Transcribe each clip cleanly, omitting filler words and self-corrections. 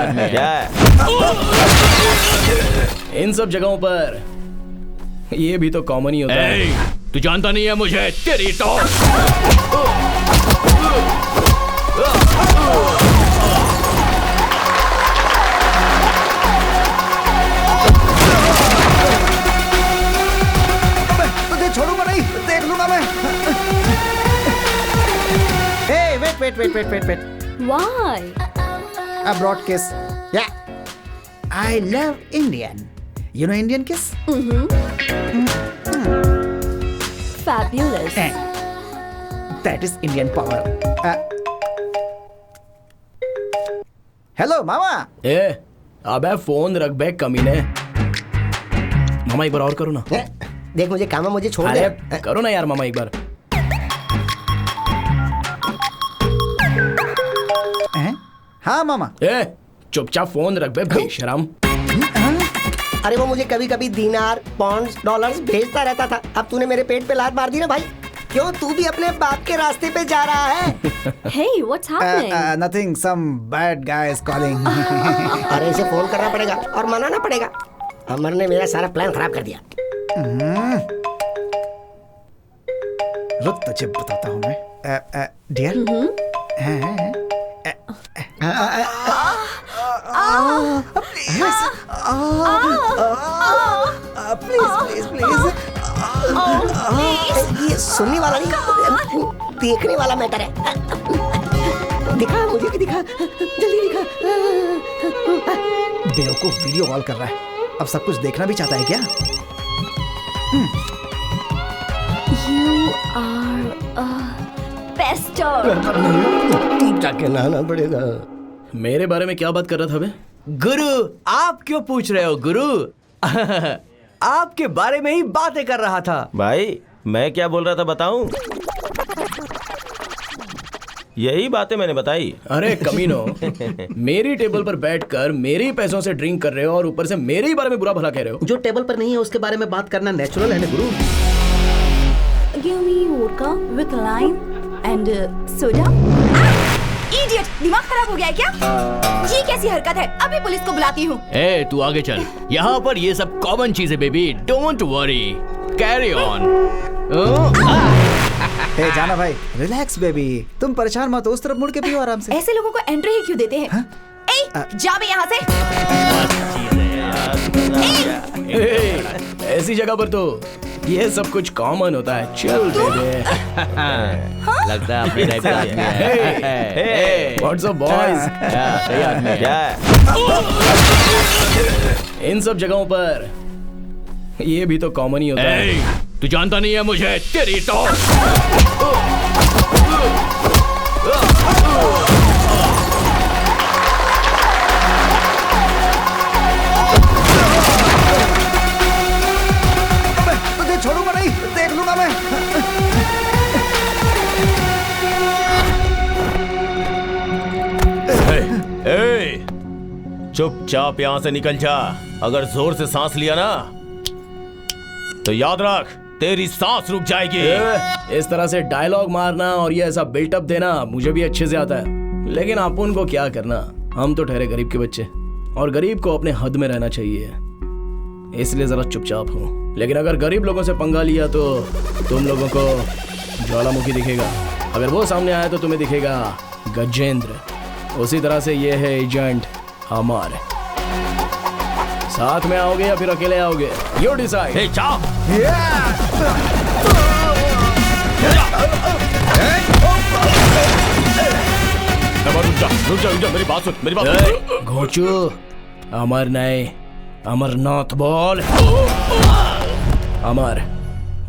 आदमी है। क्या? इन सब जगहों पर ये भी तो कॉमन ही होता है। तू जानता नहीं है मुझे, तेरी तो तुझे छोड़ूंगा नहीं, देख लूंगा मैं। Hey, wait. Why? A broad kiss. Yeah. I love Indian. You know Indian kiss? Fabulous. That is Indian power. Hello, मामा. ए, अबे फोन रख बे कमीने। मामा एक बार और करो ना। देख मुझे काम है, मुझे छोड़ दे। अरे करो ना यार मामा एक बार। हाँ मामा। ए, चुपचाप फोन रख बे बेशरम। अरे वो मुझे कभी कभी दिनार, पॉन्ड्स, डॉलर्स भेजता रहता था। अब तूने मेरे पेट पे लात मार दी ना भाई। क्यों, तू भी अपने बाप के रास्ते पे जा रहा है? Hey, what's happening? Nothing. Some bad guy is calling. अरे इसे फोन करना पड़ेगा और मनाना पड़ेगा। अमर ने मेरा सारा प्लान खराब कर दिया। रुक, तुझे बताता हूँ मैं। डियर। प्लीज। ये सुनने वाला नहीं, देखने वाला मैटर है। दिखा, मुझे भी दिखा, जल्दी दिखा। बेवकूफ वीडियो कॉल कर रहा है। अब सब कुछ देखना भी चाहता है क्या? You are a pester. जाके नहाना पड़ेगा। मेरे बारे में क्या बात कर रहा था बे? गुरु, आप क्यों पूछ रहे हो गुरु? आपके बारे में ही बातें कर रहा था। भाई मैं क्या बोल रहा था बताऊं? यही बातें मैंने बताई। अरे कमीनो, मेरी टेबल पर बैठकर मेरे ही पैसों से ड्रिंक कर रहे हो और ऊपर से मेरे ही बारे में बुरा भला कह रहे हो। जो टेबल पर नहीं है उसके बारे में बात करना नेचुरल है ना गुरु। Give me vodka with lime and soda. Idiot, दिमाग खराब हो गया है क्या? ये कैसी हरकत है? अभी पुलिस को बुलाती हूँ। ए, तू आगे चल। यहाँ पर ये सब कॉमन चीज है baby. Don't worry, carry on. Hey जाना भाई, रिलैक्स बेबी। तुम परेशान मत हो, उस तरफ मुड़ के पियो आराम से। ऐसे लोगों को एंट्री ही क्यों देते हैं? ए, जा बे यहाँ से। ऐसी जगह पर तो ये सब कुछ कॉमन होता है। चल बेबी। लगता है अपने टाइप का आदमी है। What's up boys? सही आदमी है। इन सब जगहों पर ये भी तो कॉमन ही होता है। तू जानता नहीं है मुझे, तेरी तो तुझे छोड़ूंगा नहीं, देख लूंगा मैं। चुपचाप यहाँ से निकल जा। अगर जोर से सांस लिया ना तो याद रख, तेरी सांस रुक जाएगी। इस तरह से डायलॉग मारना और ये ऐसा बिल्टअप देना मुझे भी अच्छे से आता है, लेकिन अपन को क्या करना, हम तो ठहरे गरीब के बच्चे और गरीब को अपने हद में रहना चाहिए, इसलिए जरा चुपचाप हो। लेकिन अगर गरीब लोगों से पंगा लिया तो तुम लोगों को ज्वालामुखी दिखेगा, अगर वो सामने आया तो तुम्हें दिखेगा गजेंद्र। उसी तरह से ये है एजेंट अमर। साथ में आओगे या फिर अकेले आओगे? You decide. जाओ। रुक जा, मेरी बात सुन। घोचू, अमर नहीं अमरनाथ बोल। अमर,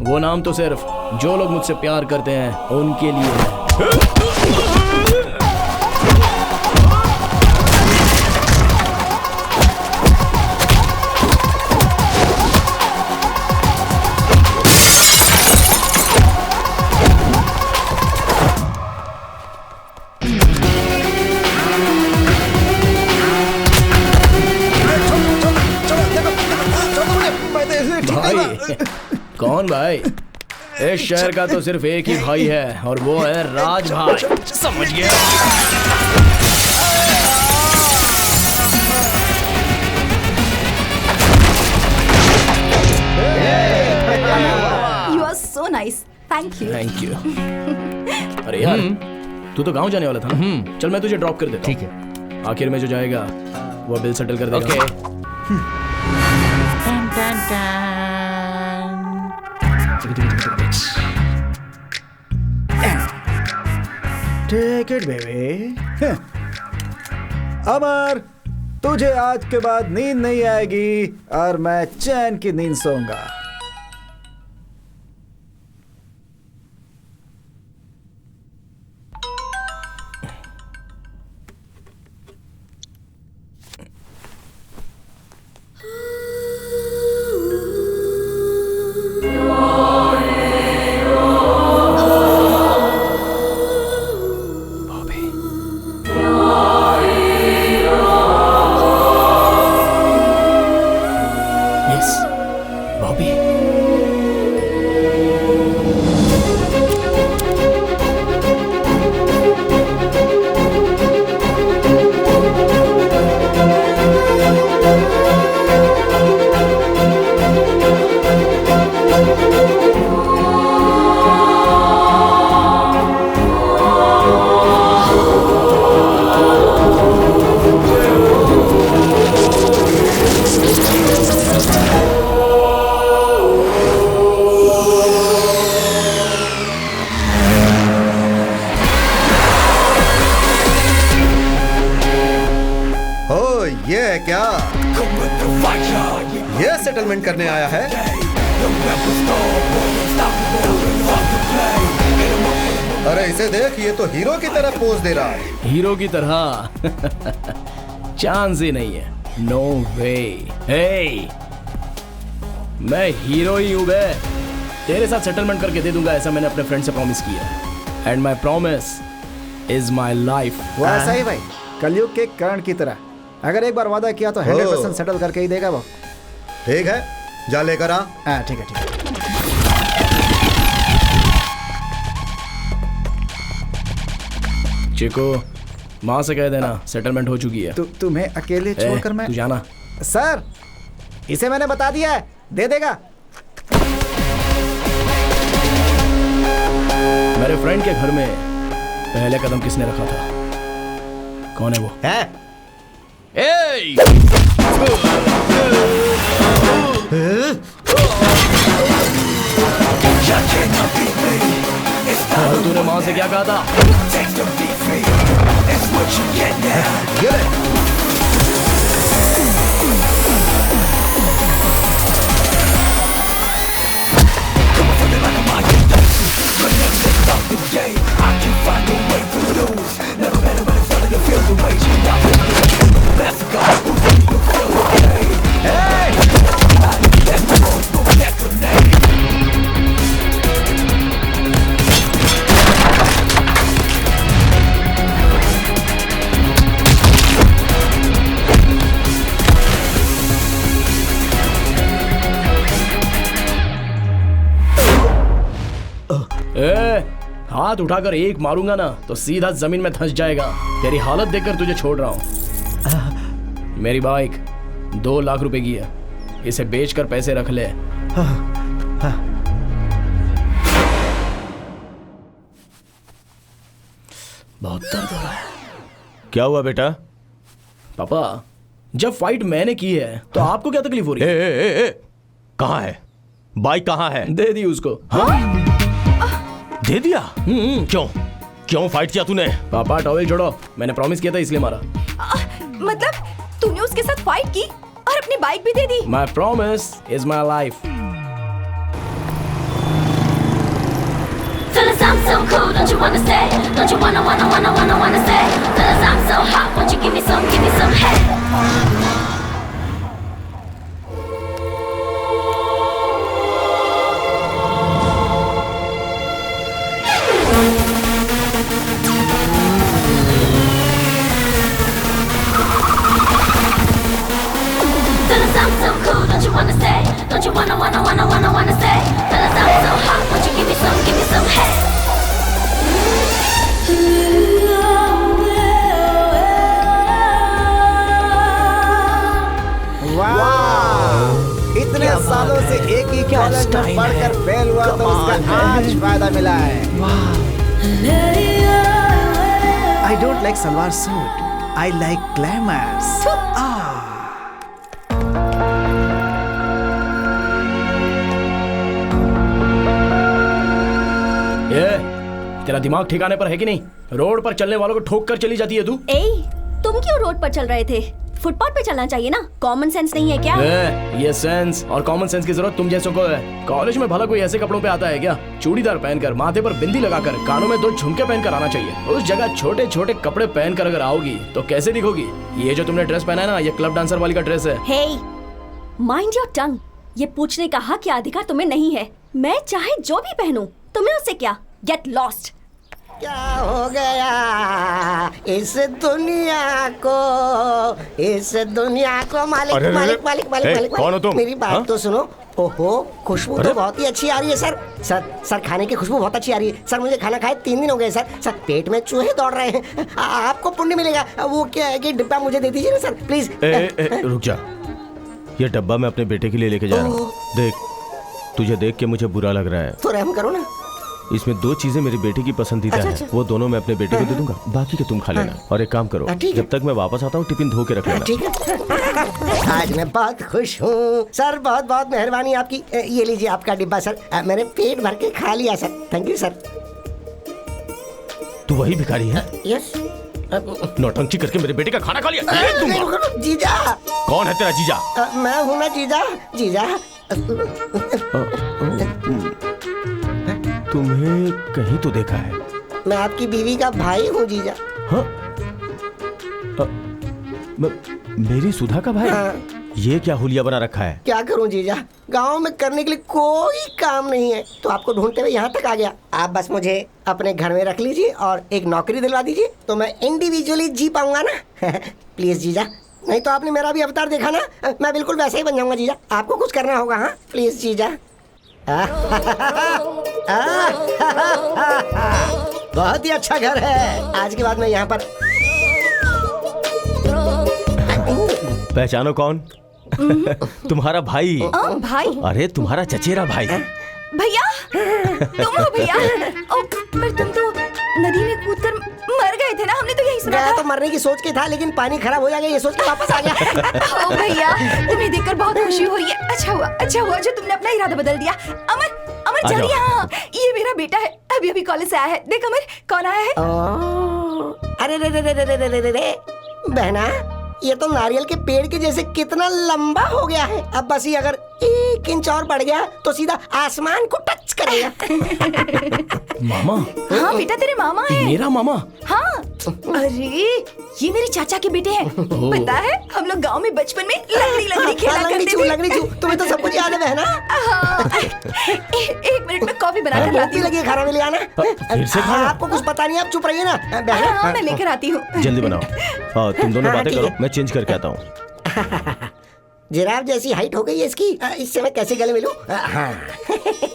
वो नाम तो सिर्फ जो लोग मुझसे प्यार करते हैं उनके लिए है। कौन भाई? इस शहर का तो सिर्फ एक ही भाई है और वो है राज भाई। समझ गया? you. Thank you. अरे यार तू तो गांव जाने वाला था ना? चल मैं तुझे ड्रॉप कर देता ठीक है। आखिर में जो जाएगा वो बिल सेटल कर देगा। Okay. Take it baby. Amar, तुझे आज के बाद नींद नहीं आएगी और मैं चैन की नींद सोऊंगा। यस बॉबी। ओ ये है क्या? ये सेटलमेंट करने आया है? अरे इसे देख, ये तो हीरो की तरह पोज दे रहा है। हीरो की तरह चांस ही नहीं है। नो वे। हे मैं हीरो ही हूं बे। तेरे साथ सेटलमेंट करके दे दूंगा, ऐसा मैंने अपने फ्रेंड से प्रॉमिस किया। And my promise is my life. वैसा ही भाई, कलयुग के कर्ण की तरह। अगर एक बार वादा किया तो 100% सेटल करके ही देगा वो। ठीक है, जा लेकर आ। हाँ ठीक है ठीक है। चिको माँ से कह देना सेटलमेंट हो चुकी है। तुम्हें अकेले छोड़कर मैं तू जाना। सर, इसे मैंने बता दिया है, दे देगा। मेरे फ्रेंड के घर में पहले कदम किसने रखा था? कौन है वो? तूने माँ से क्या कहा था? हाथ उठाकर एक मारूंगा ना तो सीधा जमीन में धंस जाएगा। तेरी हालत देखकर तुझे छोड़ रहा हूं। मेरी बाइक 2 लाख रुपए की है, इसे बेचकर पैसे रख ले। बहुत दर्द हो रहा है। क्या हुआ बेटा? पापा, जब फाइट मैंने की है तो आपको क्या तकलीफ हो रही है? कहाँ है बाइक? कहाँ है? दे दी उसको। हाँ? दे दिया? क्यों क्यों फाइट किया तूने? पापा टॉवेल छोड़ो, मैंने प्रॉमिस किया था इसलिए मारा। मतलब तूने उसके साथ फाइट की और अपनी बाइक भी दे दी? My promise is my life. Fellas, I'm so cool, don't you wanna stay? Don't you wanna stay? Fellas, I'm so hot, won't you give me some head? Fellas, I'm so cool, don't you wanna stay? Don't you wanna stay? Fellas, I'm so hot, won't you give me some head? वाह! इतने सालों से एक ही college में पढ़कर fail हुआ तो उसका आज फायदा मिला है। I don't like salwar suit, I like glamorous. तेरा दिमाग ठिकाने पर है कि नहीं? रोड पर चलने वालों को ठोक कर चली जाती है तू। तुम क्यों रोड पर चल रहे थे? फुटपाथ पे चलना चाहिए ना। कॉमन सेंस नहीं है क्या? ये सेंस और कॉमन सेंस की जरूरत तुम जैसों को है। कॉलेज में भला कोई ऐसे कपड़ों पे आता है क्या? चूड़ीदार पहनकर, माथे पर बिंदी लगाकर, कानों में 2 झुमके पहनकर आना चाहिए। उस जगह छोटे छोटे कपड़े पहनकर अगर आओगी तो कैसे दिखोगी? ये जो तुमने ड्रेस पहना है ना, ये क्लब डांसर वाली का ड्रेस है। Hey, mind your tongue। ये पूछने का हक या अधिकार तुम्हें नहीं है। मैं चाहे जो भी पहनूं, तुम्हें उससे क्या? Get lost। क्या हो गया इस दुनिया को मालिक मालिक मालिक मालिक मालिक कौन हो तुम? मेरी बात तो सुनो। ओहो, खुशबू तो बहुत ही अच्छी आ रही है सर। सर खाने की खुशबू बहुत अच्छी आ रही है सर। मुझे खाना खाए 3 दिन हो गए सर। पेट में चूहे दौड़ रहे हैं। आपको पुण्य मिलेगा। वो क्या है कि डिब्बा मुझे दे दीजिए ना सर, प्लीज। रुक जा, ये डब्बा मैं अपने बेटे के लिए लेके जा रहा हूँ। देख, तुझे देख के मुझे बुरा लग रहा है तो रहम करो ना। इसमें 2 चीजें मेरी बेटी की पसंदीदा है, वो दोनों मैं अपने बेटे को दे दूंगा, बाकी के तुम खा लेना। और एक काम करो, जब तक मैं वापस आता हूँ टिफिन धो के रख लेना। ठीक है। आज मैं बहुत खुश हूँ सर, बहुत बहुत मेहरबानी आपकी। ये लीजिए आपका डिब्बा सर, मैंने पेट भर के खा लिया सर। Thank you sir. तू वही भिखारी है? यस। नौटंकी करके मेरे बेटे का खाना खा लिया। जीजा। कौन है तेरा जीजा? मैं हूँ ना जीजा। तुम्हें कहीं तो देखा है। मैं आपकी बीवी का भाई हूँ जीजा। हाँ? मेरी सुधा का भाई? हाँ। ये क्या हुलिया बना रखा है? क्या करूँ जीजा, गांव में करने के लिए कोई काम नहीं है तो आपको ढूंढते हुए यहाँ तक आ गया। आप बस मुझे अपने घर में रख लीजिए और एक नौकरी दिलवा दीजिए तो मैं इंडिविजुअली जी पाऊंगा ना। प्लीज जीजा, नहीं तो आपने मेरा भी अवतार देखा ना, मैं बिल्कुल वैसे ही बन जाऊंगा जीजा। आपको कुछ करना होगा। हाँ प्लीज जीजा। बहुत ही अच्छा घर है। आज के बाद मैं यहाँ पर। पहचानो कौन? तुम्हारा भाई। भाई? अरे तुम्हारा चचेरा भाई। भैया, तुम हो भैया? पर तुम तो नदी में कूदकर मर गए थे ना, हमने तो यही सुना था। तो मरने की सोच के था, लेकिन पानी खराब हो जाएगा ये सोच के वापस आ गया। ओ भैया, तुम्हें देखकर बहुत खुशी हो रही है। अच्छा हुआ जो तुमने अपना इरादा बदल दिया। अमर जल्दी यहाँ। ये मेरा बेटा है, अभी अभी कॉलेज से आया है। देख अमर, कौन आया है? अरे रे बहना, ये तो नारियल के पेड़ के जैसे कितना लंबा हो गया है। अब बस ये अगर 1 इंच और बढ़ गया तो सीधा आसमान को टच करेगा। मामा? हाँ बेटा, तेरे मामा है। मेरा मामा? हाँ। अरे ये मेरे चाचा के बेटे हैं। पता है, हम लोग गांव में बचपन में लंगड़ी खेला करते थे। लंगड़ी चू, तुम्हें तो सब कुछ याद है बहना। हाँ। एक मिनट में कॉफी बनाकर लाती हूँ। लगी खाना में ले आना। फिर से खाना? आपको कुछ पता नहीं, आप चुप रहिए ना बहना। हाँ, मैं लेकर आती हूँ। जल्दी बनाओ। तुम दोनों बातें करो, मैं चेंज करके आता हूँ। जिराफ जैसी हाइट हो गई है इसकी, इससे मैं कैसे गले मिलूं? हाँ।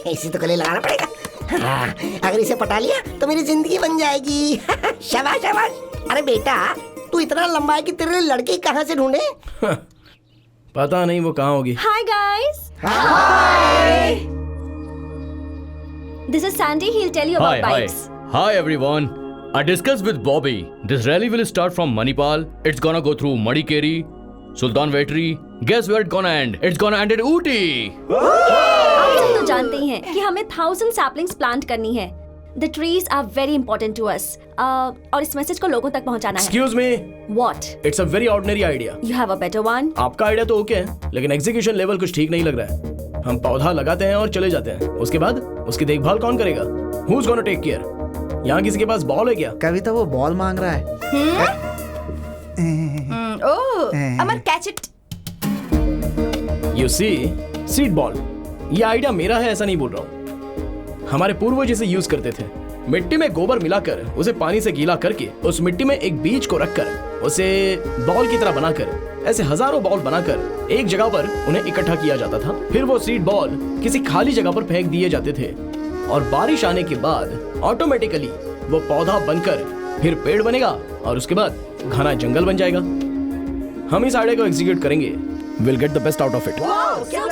इसी तो गले लगाना पड़ेगा। हाँ, अगर इसे पटा लिया तो मेरी जिंदगी बन जाएगी। शाबाश शाबाश। अरे बेटा, तू इतना लंबा है कि तेरे लिए लड़की कहाँ से ढूंढे? पता नहीं वो कहाँ होगी। Hi guys. Hi. This is Sandy. He'll tell you about bikes. Hi everyone. I discussed with Bobby. This rally will start from Manipal. It's gonna go through Madikeri, Sultan Vetri. Guess where it's gonna end? It's gonna end in Ooty. आप सब तो जानते ही हैं कि हमें 1000 saplings plant करनी है। The trees are very important to us. और इस मैसेज को लोगों तक पहुंचाना है। Excuse me. What? It's a very ordinary idea. You have a better one? आपका आइडिया तो ओके है, लेकिन एग्जीक्यूशन लेवल कुछ ठीक नहीं लग रहा है। हम पौधा लगाते हैं और चले जाते हैं, उसके बाद उसकी देखभाल कौन करेगा? Who's gonna take care? यहाँ किसी के पास बॉल है क्या? कविता वो बॉल मांग रहा है। Amar, catch it. You see, seed ball. ये आइडिया मेरा है ऐसा नहीं बोल रहा हूँ। हमारे पूर्वज इसे यूज करते थे। मिट्टी में गोबर मिलाकर उसे पानी से गीला करके उस मिट्टी में एक बीज को रखकर उसे बॉल की तरह बनाकर ऐसे हजारों बॉल बनाकर एक जगह पर उन्हें इकट्ठा किया जाता था। फिर वो सीड बॉल किसी खाली जगह पर फेंक दिए जाते थे और बारिश आने के बाद ऑटोमेटिकली वो पौधा बनकर फिर पेड़ बनेगा और उसके बाद घना जंगल बन जाएगा। हम इस आइडिया को एग्जीक्यूट करेंगे we'll get the best out of it.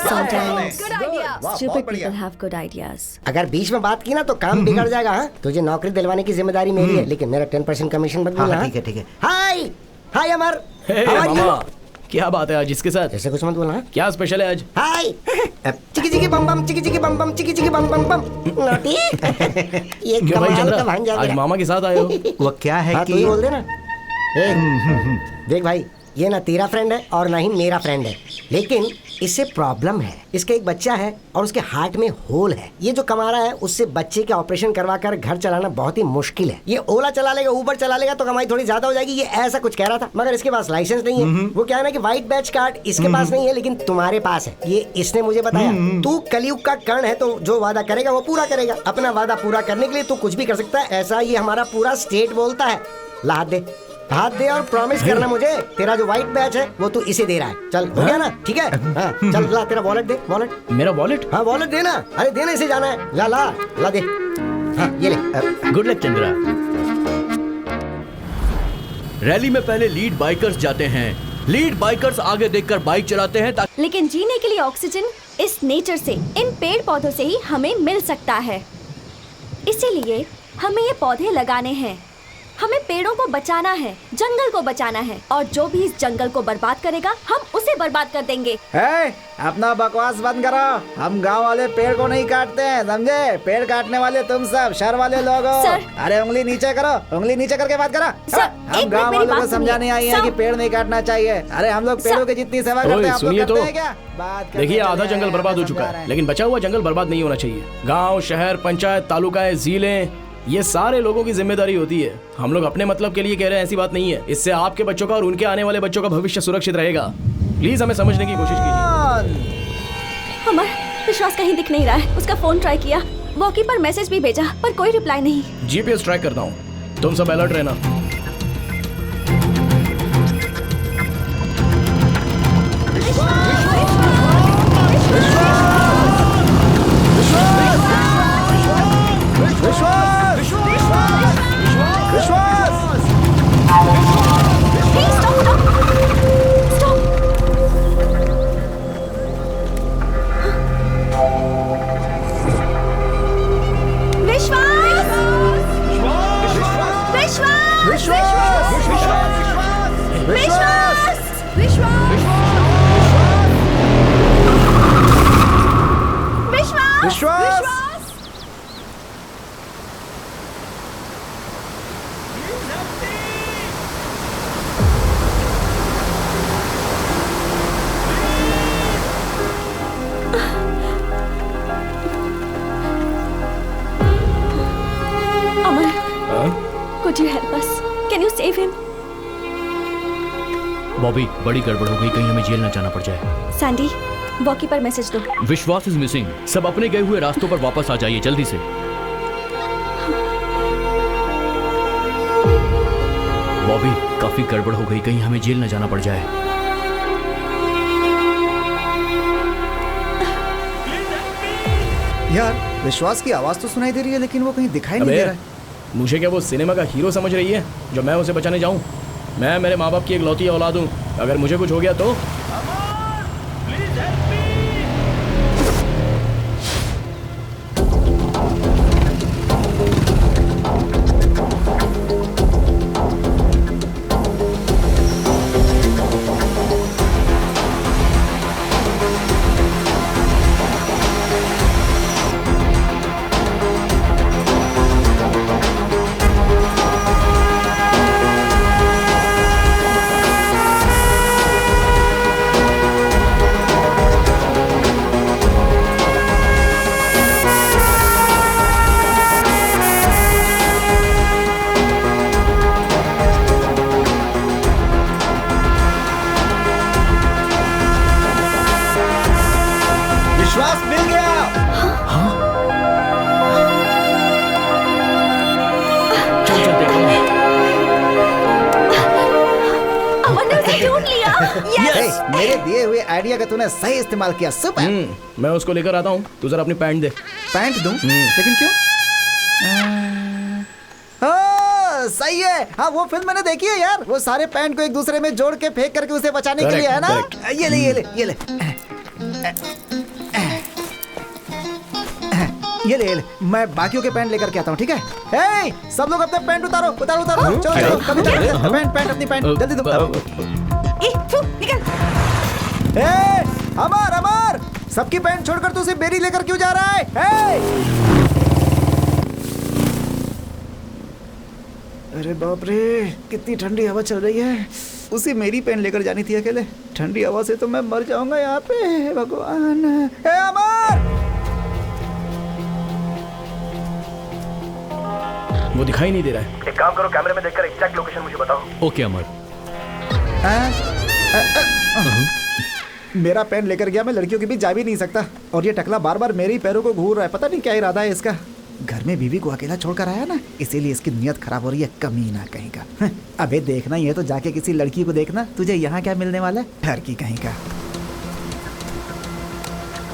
Sometimes Good idea. stupid people have good ideas. अगर बीच में बात की ना तो काम बिगड़ जाएगा। हाँ, तुझे नौकरी दिलवाने की जिम्मेदारी मेरी है, लेकिन मेरा 10% कमीशन बच गया। ठीक है ठीक है। हाय हाय अमर, Hey, How are you? मामा, क्या बात है आज इसके साथ? ऐसे कुछ मत बोलना। क्या स्पेशल है आज? हाय चिकी चिकी बम बम चिकी चिकी बम बम चिकी चिकी बम बम बम नोटी। ये क्यों भाई कमाल का चंद्रा, भांजा आज गया। मामा के साथ आए हो? वो क्या है हाँ, तू कि ही बोल दे ना। देख भाई, ये ना तेरा फ्रेंड है और ना ही मेरा फ्रेंड है, लेकिन इससे प्रॉब्लम है। इसका एक बच्चा है और उसके हार्ट में होल है। ये जो कमा रहा है उससे बच्चे के ऑपरेशन करवा कर घर चलाना बहुत ही मुश्किल है। ये ओला चला लेगा, ऊबर चला लेगा तो कमाई थोड़ी ज्यादा हो जाएगी। ये ऐसा कुछ कह रहा था, मगर इसके पास लाइसेंस नहीं है। वो क्या है ना कि व्हाइट बैच कार्ड इसके पास नहीं है, लेकिन तुम्हारे पास है। ये इसने मुझे बताया। तू कलयुग का कर्ण है, तो जो वादा करेगा वो पूरा करेगा। अपना वादा पूरा करने के लिए तू कुछ भी कर सकता है, ऐसा ये हमारा पूरा स्टेट बोलता है। ला हाथ दे, हाथ दे और प्रॉमिस करना मुझे, तेरा जो व्हाइट बैच है वो तू इसे दे रहा है। चल हो गया ना? ठीक है, हाँ, चल ला तेरा वॉलेट दे। वॉलेट? मेरा वॉलेट? हाँ वॉलेट देना। अरे देना, इसे जाना है। ला ला ला दे। हाँ ये ले। Good luck Chandra. रैली में पहले लीड बाइकर्स जाते हैं। लीड बाइकर्स आगे देखकर बाइक चलाते हैं ताकि लेकिन जीने के लिए ऑक्सीजन इस नेचर से, इन पेड़ पौधों से ही हमें मिल सकता है। इसीलिए हमें ये पौधे लगाने हैं। हमें पेड़ों को बचाना है, जंगल को बचाना है, और जो भी इस जंगल को बर्बाद करेगा हम उसे बर्बाद कर देंगे। अपना बकवास बंद करो। हम गांव वाले पेड़ को नहीं काटते हैं, समझे? पेड़ काटने वाले तुम सब शहर वाले लोग हो। सर। अरे उंगली नीचे करो, उंगली नीचे करके बात करो। सर, हम एक गांव मिनट मेरी वालों को बात समझाने सुनिए। आई है सर। कि पेड़ नहीं काटना चाहिए। अरे हम लोग पेड़ों की जितनी सेवा करते ओए, हैं आप लोग सुनिए करते तो। हैं क्या? बात करने देखिए, आधा चले जंगल हैं, बर्बाद हो समझा चुका रहे है, हैं। लेकिन बचा हुआ जंगल बर्बाद नहीं होना चाहिए। गांव, शहर, पंचायत, तालुकाएं, जिले, ये सारे लोगों की जिम्मेदारी होती है। हम लोग अपने मतलब के लिए कह रहे हैं, ऐसी बात नहीं है। इससे आपके बच्चों का और उनके आने वाले बच्चों का भविष्य सुरक्षित रहेगा। प्लीज हमें समझने की कोशिश कीजिए। अमर, विश्वास कहीं दिख नहीं रहा है। उसका फोन ट्राई किया, वॉकी पर मैसेज भी भेजा, पर कोई रिप्लाई नहीं। जीपीएस ट्रैक करता हूँ, तुम सब अलर्ट रहना। Could you help us? Can you save him? Bobby, बड़ी गड़बड़ हो गई, कहीं हमें जेल न जाना पड़ जाए। सैंडी, वॉकी पर मैसेज दो। विश्वास इज मिसिंग। सब अपने गए हुए रास्तों पर वापस आ जाइए जल्दी से। बॉबी, काफी गड़बड़ हो गई, कहीं हमें जेल न जाना पड़ जाए। यार विश्वास की आवाज तो सुनाई दे रही है, लेकिन वो कहीं दिखाई नहीं दे रहा है। मुझे क्या वो सिनेमा का हीरो समझ रही है जो मैं उसे बचाने जाऊं? मैं मेरे माँ बाप की एक लौती औलाद हूँ। अगर मुझे कुछ हो गया तो? विश्वास मिल गया। चल चल देखो। अमर ने उसे ढूंढ लिया। Yes! मेरे दिए हुए आइडिया का तूने सही इस्तेमाल किया। सुपर। मैं उसको लेकर आता हूँ, तू जरा अपनी पैंट दे। पैंट दूं? लेकिन क्यों? सही है। हाँ वो फिल्म मैंने देखी है यार, वो सारे पैंट को एक दूसरे में जोड़ के फेंक करके उसे बचाने के लिए है ना। ये ले ये ले ये ले ये ले ये ले, मैं बाकियों के पैंट लेकर के आता हूँ, ठीक है? हे, सब लोग अपने पैंट उतारो उतारो उतारो, चलो चलो कभी पैंट पैंट अपनी पैंट जल्दी दो। निकल। अमर अमर, सबकी पैंट छोड़कर तू सिर्फ मेरी लेकर क्यों जा रहा है? अरे बाप रे, कितनी ठंडी हवा चल रही है। उसी मेरी पैंट लेकर जानी थी अकेले। ठंडी हवा से तो मैं मर जाऊंगा यहाँ पे। भगवान। अमर, वो दिखाई नहीं दे रहा है। एक काम करो, कैमरे में देखकर एग्जैक्ट लोकेशन मुझे बताओ। ओके अमर। मेरा पेन लेकर गया, मैं लड़कियों के बीच जा भी नहीं सकता। और ये टकला बार बार मेरे ही पैरों को घूर रहा है, पता नहीं क्या इरादा है इसका। घर में बीवी को अकेला छोड़कर आया ना, इसीलिए इसकी नियत खराब हो रही है, कमीना कहीं का। अबे देखना ही है तो जाके किसी लड़की को देखना, तुझे यहाँ क्या मिलने वाला है, ठर की कहीं का।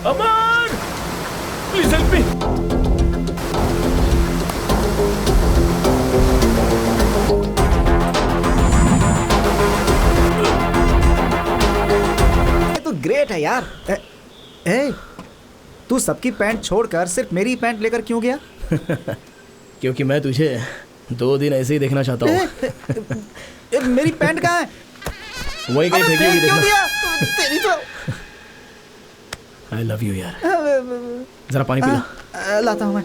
अमर, प्लीज हेल्प मी। ग्रेट है यार। तू सबकी पैंट छोड़कर सिर्फ मेरी पैंट लेकर क्यों गया? क्योंकि मैं तुझे 2 दिन ऐसे ही देखना चाहता हूँ। मेरी पैंट कहाँ है? वही कहीं फेंकी हुई देखना। तेरी तो। I love you यार। जरा पानी पी ला। लाता हूँ मैं।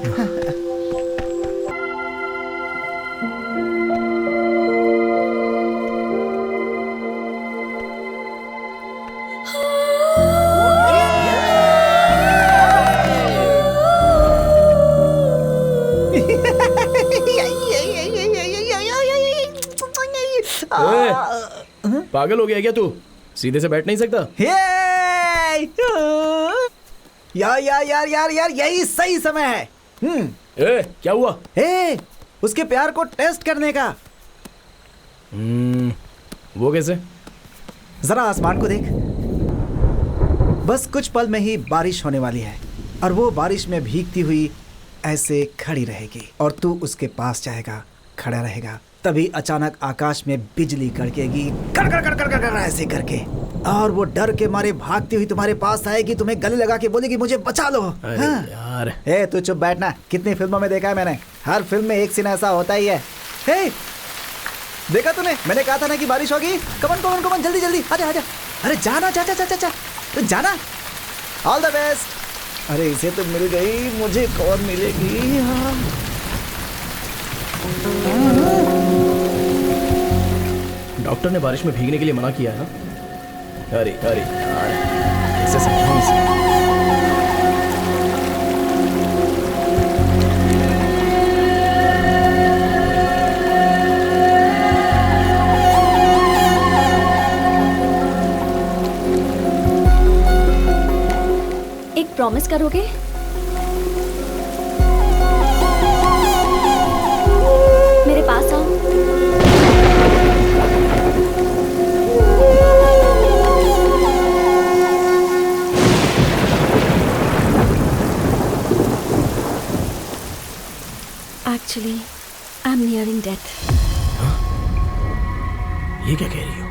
पागल हो गया क्या तू? सीधे से बैठ नहीं सकता? यार यार यार यार यार, यही सही समय है। क्या हुआ? उसके प्यार को टेस्ट करने का। वो कैसे? जरा आसमान को देख, बस कुछ पल में ही बारिश होने वाली है और वो बारिश में भीगती हुई ऐसे खड़ी रहेगी और तू उसके पास जाएगा, खड़ा रहेगा। तभी अचानक आकाश में बिजली कड़केगी, कर कर कर कर कर कर ऐसे करके, और वो डर के मारे भागती हुई तुम्हारे पास आएगी, तुम्हें गले लगा के बोलेगी मुझे बचा लो। अरे यार। तू चुप बैठना, कितनी फिल्मों में देखा है मैंने, हर फिल्म में एक सीन ऐसा होता ही है। देखा तूने, मैंने कहा था ना कि बारिश होगी। कमन कमन कमन, जल्दी जल्दी आजा आजा। अरे जाना, जा जा जा जा, तो जाना। All the best. अरे इसे तो मिल गई, मुझे कौन मिलेगी? डॉक्टर ने बारिश में भीगने के लिए मना किया है ना? अरे अरे यार, कैसे समझाऊं इसे? एक प्रॉमिस करोगे? मेरे पास आओ। Actually, I'm nearing death. ये क्या कह रही हो?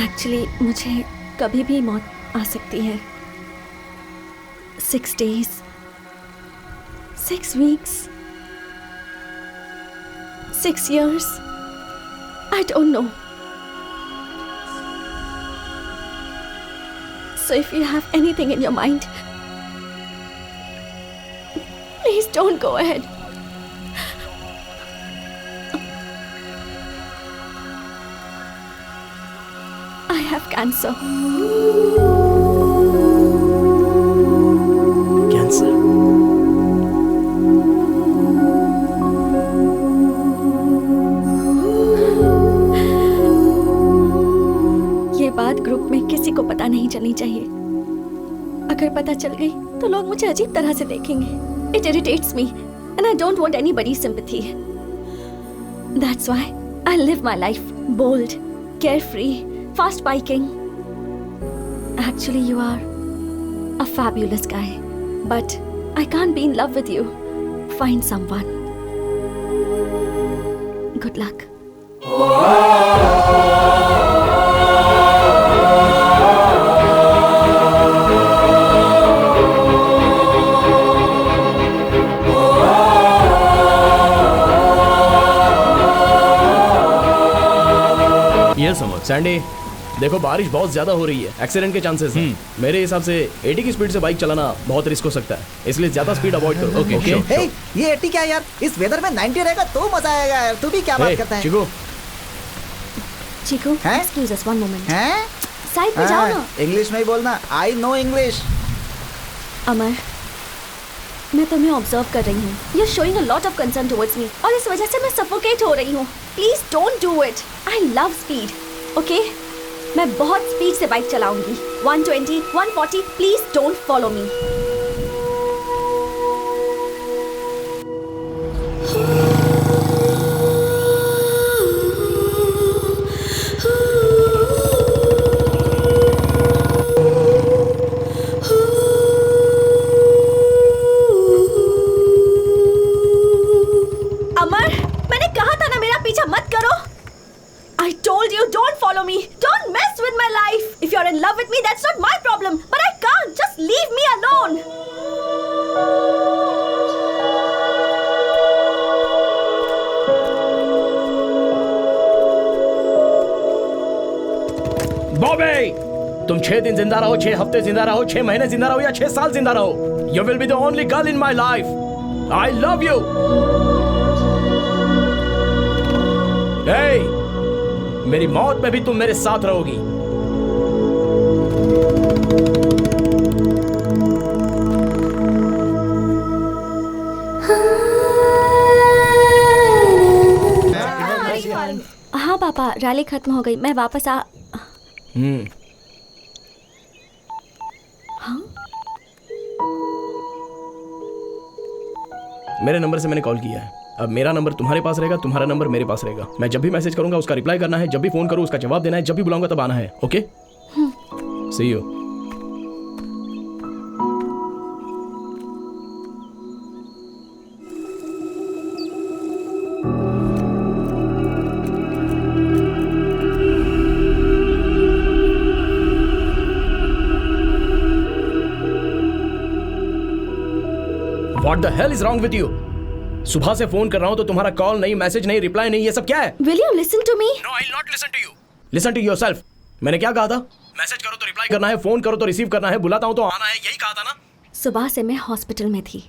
Actually, मुझे कभी भी मौत आ सकती है। 6 days, 6 weeks, 6 years. I don't know. So if you have anything in your mind, please don't go ahead. I have cancer. Cancer? ये बात ग्रुप में किसी को पता नहीं चलनी चाहिए। अगर पता चल गई तो लोग मुझे अजीब तरह से देखेंगे। It irritates me and I don't want anybody's sympathy. That's why I live my life bold, carefree, fast biking. Actually, you are a fabulous guy, but I can't be in love with you. Find someone. Good luck. Yes Amar. Sandy, देखो बारिश बहुत ज्यादा हो रही है, accident के chances हैं। मेरे हिसाब से 80 की स्पीड से बाइक चलाना बहुत रिस्क हो सकता है, इसलिए ज्यादा स्पीड अवॉइड करो। Okay, sure. हे, ये 80 क्या यार, इस वेदर में 90 रहेगा तो मजा आएगा यार। तू भी क्या बात करता है? चिकू, चीकू, हैं? एक्सक्यूज अस वन मोमेंट। हैं? साइड पे जाओ ना। इंग्लिश में ही बोलना, आई नो इंग्लिश। अमर, मैं तुम्हें ऑब्जर्व कर रही हूँ। You are showing a lot of concern towards me और इस वजह से मैं सफोकेट हो रही हूँ। Please don't do it. I love speed, okay? मैं बहुत स्पीड से बाइक चलाऊंगी, 120, 140। Please don't follow me. Amar, मैंने कहा था ना मेरा पीछा मत करो। I told you, don't follow me. Don't mess with my life. If you're in love with me, that's not my problem. But I can't. Just leave me alone. Bobby, तुम 6 दिन जिंदा रहो, 6 हफ्ते जिंदा रहो, 6 महीने जिंदा रहो या 6 साल जिंदा रहो, you will be the only girl in my life. I love you. Hey, मेरी मौत में भी तुम मेरे साथ रहोगी। हाँ पापा, रैली खत्म हो गई, मैं वापस आ। हाँ? मेरे नंबर से मैंने कॉल किया है। अब मेरा नंबर तुम्हारे पास रहेगा, तुम्हारा नंबर मेरे पास रहेगा। मैं जब भी मैसेज करूंगा उसका रिप्लाई करना है, जब भी फोन करूं उसका जवाब देना है, जब भी बुलाऊंगा तब आना है। Okay? See you. What the hell is wrong with you? सुबह से फोन कर रहा हूं तो तुम्हारा कॉल नहीं, मैसेज नहीं, रिप्लाई नहीं, ये सब क्या है? Will you listen to me? No, I'll not listen to you. Listen to yourself. मैंने क्या कहा था? मैसेज करो तो रिप्लाई करना है, फोन करो तो रिसीव करना है, बुलाता हूं तो आना है, यही कहा था ना? सुबह से मैं हॉस्पिटल में थी,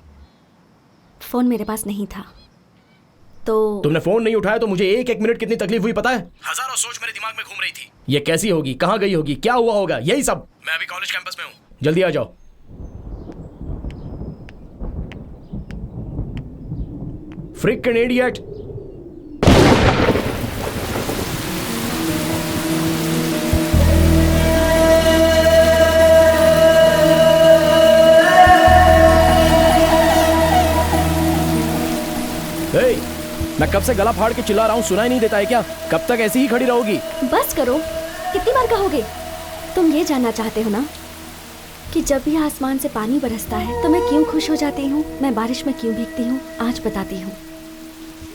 फोन मेरे पास नहीं था, तो तुमने फोन नहीं उठाया तो मुझे एक मिनट कितनी तकलीफ हुई पता है? हजारों सोच मेरे दिमाग में घूम रही थी। ये कैसी होगी, कहाँ गई होगी, क्या हुआ होगा, यही सब। मैं अभी कॉलेज कैंपस में हूँ, जल्दी आ जाओ। Freaking idiot! Hey, मैं कब से गला फाड़ के चिल्ला रहा हूँ, सुनाई नहीं देता है क्या? कब तक ऐसी ही खड़ी रहोगी? बस करो, कितनी बार कहोगे? तुम ये जानना चाहते हो ना कि जब भी आसमान से पानी बरसता है तो मैं क्यों खुश हो जाती हूँ, मैं बारिश में क्यों भीगती हूँ? आज बताती हूँ।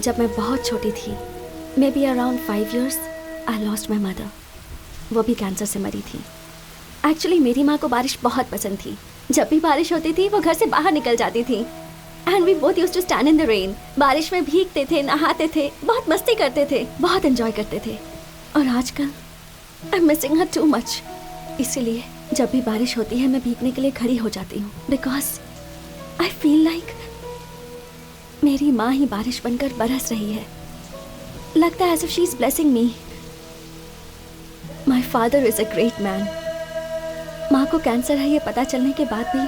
जब मैं बहुत छोटी थी, may be around 5 years, I lost my mother. वो भी कैंसर से मरी थी। एक्चुअली मेरी माँ को बारिश बहुत पसंद थी। जब भी बारिश होती थी वो घर से बाहर निकल जाती थी। And we both used to stand in the rain. बारिश में भीगते थे, नहाते थे, बहुत मस्ती करते थे, बहुत एंजॉय करते थे। और आजकल I am missing her too much. इसीलिए जब भी बारिश होती है मैं भीगने के लिए खड़ी हो जाती हूँ, बिकॉज आई फील लाइक मेरी माँ ही बारिश बनकर बरस रही है। लगता है as if she is blessing me. My father is a great man. माँ को कैंसर है ये पता चलने के बाद भी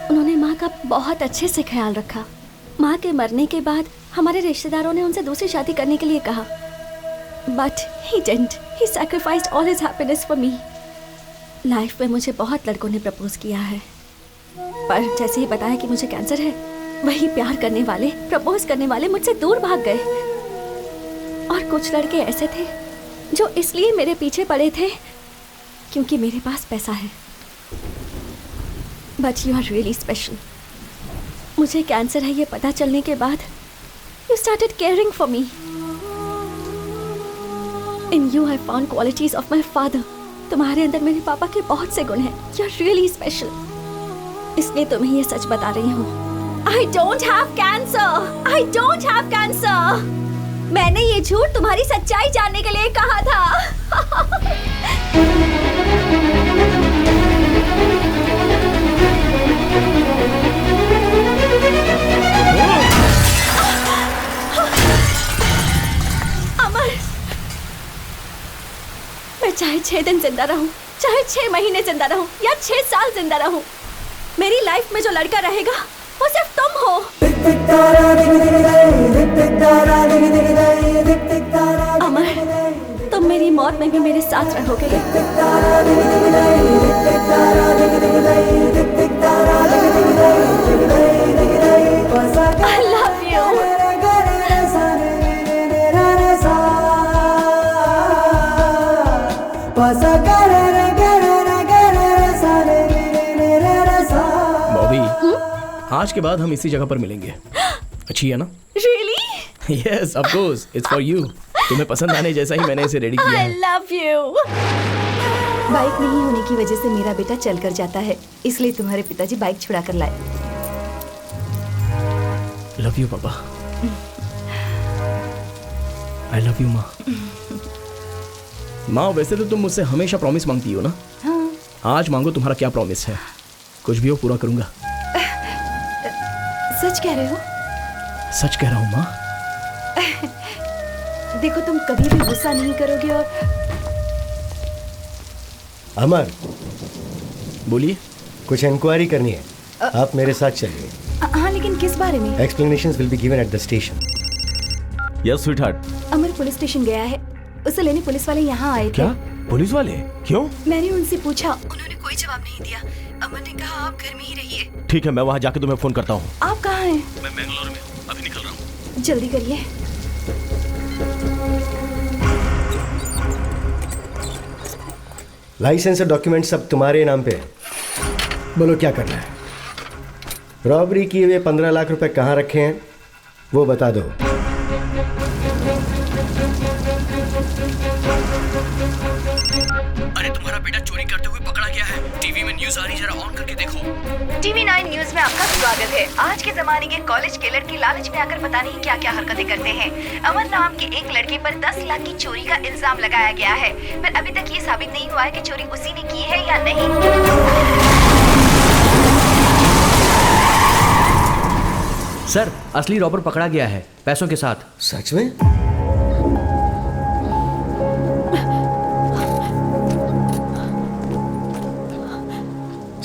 उन्होंने माँ का बहुत अच्छे से ख्याल रखा। माँ के मरने के बाद हमारे रिश्तेदारों ने उनसे दूसरी शादी करने के लिए कहा, but he didn't. He sacrificed all his happiness for me. Life में मुझे बहुत लड़कों ने प्रपोज किया है, पर जैसे ही बताया कि मुझे कैंसर है, वही प्यार करने वाले, प्रपोज करने वाले मुझसे दूर भाग गए। और कुछ लड़के ऐसे थे जो इसलिए मेरे पीछे पड़े थे क्योंकि मेरे पास पैसा है। But you are really special. मुझे कैंसर है ये पता चलने के बाद you started caring for me. In you I found qualities of my father. तुम्हारे अंदर मेरे पापा के बहुत से गुण हैं. You're really special. इसलिए तुम्हें ये सच बता रही हूँ. I don't have cancer. I don't have cancer. मैंने ये झूठ तुम्हारी सच्चाई जानने के लिए कहा था. अमर, मैं चाहे 6 दिन जिंदा रहूं, चाहे 6 महीने जिंदा रहूं या 6 साल जिंदा रहूं, मेरी लाइफ में जो लड़का रहेगा वो सिर्फ तुम हो. अमर, तुम मेरी मौत में भी मेरे साथ रहोगे. I love you. बॉबी, आज के बाद हम इसी जगह पर मिलेंगे. अच्छी है ना? Really? Yes, of course. It's for you. तुम्हें पसंद आने जैसा ही मैंने इसे रेडी किया I है. love you. बाइक नहीं होने की वजह से मेरा बेटा चल कर जाता है, इसलिए तुम्हारे पिताजी बाइक छुड़ा कर लाए. लव यू पापा. आई लव यू माँ. माँ, वैसे तो तुम मुझसे हमेशा प्रॉमिस मांगती हो ना? हाँ. आज मांगो, तुम्हारा क्या प्रॉमिस है? कुछ भी हो, पूरा करूंगा. सच कह रहे हो? सच कह रहा हूँ माँ. देखो, तुम कभी भी गुस्सा नहीं करोगे. और अमर, बोलिए. कुछ इंक्वायरी करनी है. आप मेरे साथ चलिए. हाँ, लेकिन किस बारे में? Explanations will be given at the station. Yes sweetheart. Amar police station गया है. उसे लेने पुलिस वाले यहाँ आए थे. क्या? पुलिस वाले? क्यों? मैंने उनसे पूछा, उन्होंने कोई जवाब नहीं दिया. अमर ने कहा आप घर में ही रहिए. ठीक है, मैं वहाँ जाके तुम्हें फोन करता हूँ. आप कहाँ हैं? मैं बेंगलोर में हूँ, अभी निकल रहा हूँ. जल्दी करिए. लाइसेंस और डॉक्यूमेंट सब तुम्हारे नाम पे है. बोलो क्या करना है. रॉबरी किए हुए 15 लाख रुपए कहाँ रखे हैं वो बता दो. अरे तुम्हारा बेटा चोरी करते हुए पकड़ा गया है. टीवी में न्यूज़ आ रही, जरा ऑन करके देखो. TV 9 न्यूज में आपका स्वागत है. आज के जमाने के कॉलेज के लड़के लालच में आकर पता नहीं क्या क्या हरकतें करते हैं. अमर नाम की एक लड़की पर 10 लाख की चोरी का इल्जाम लगाया गया है, पर अभी तक ये साबित नहीं हुआ है कि चोरी उसी ने की है या नहीं. सर, असली रॉबर पकड़ा गया है, पैसों के साथ. सच में?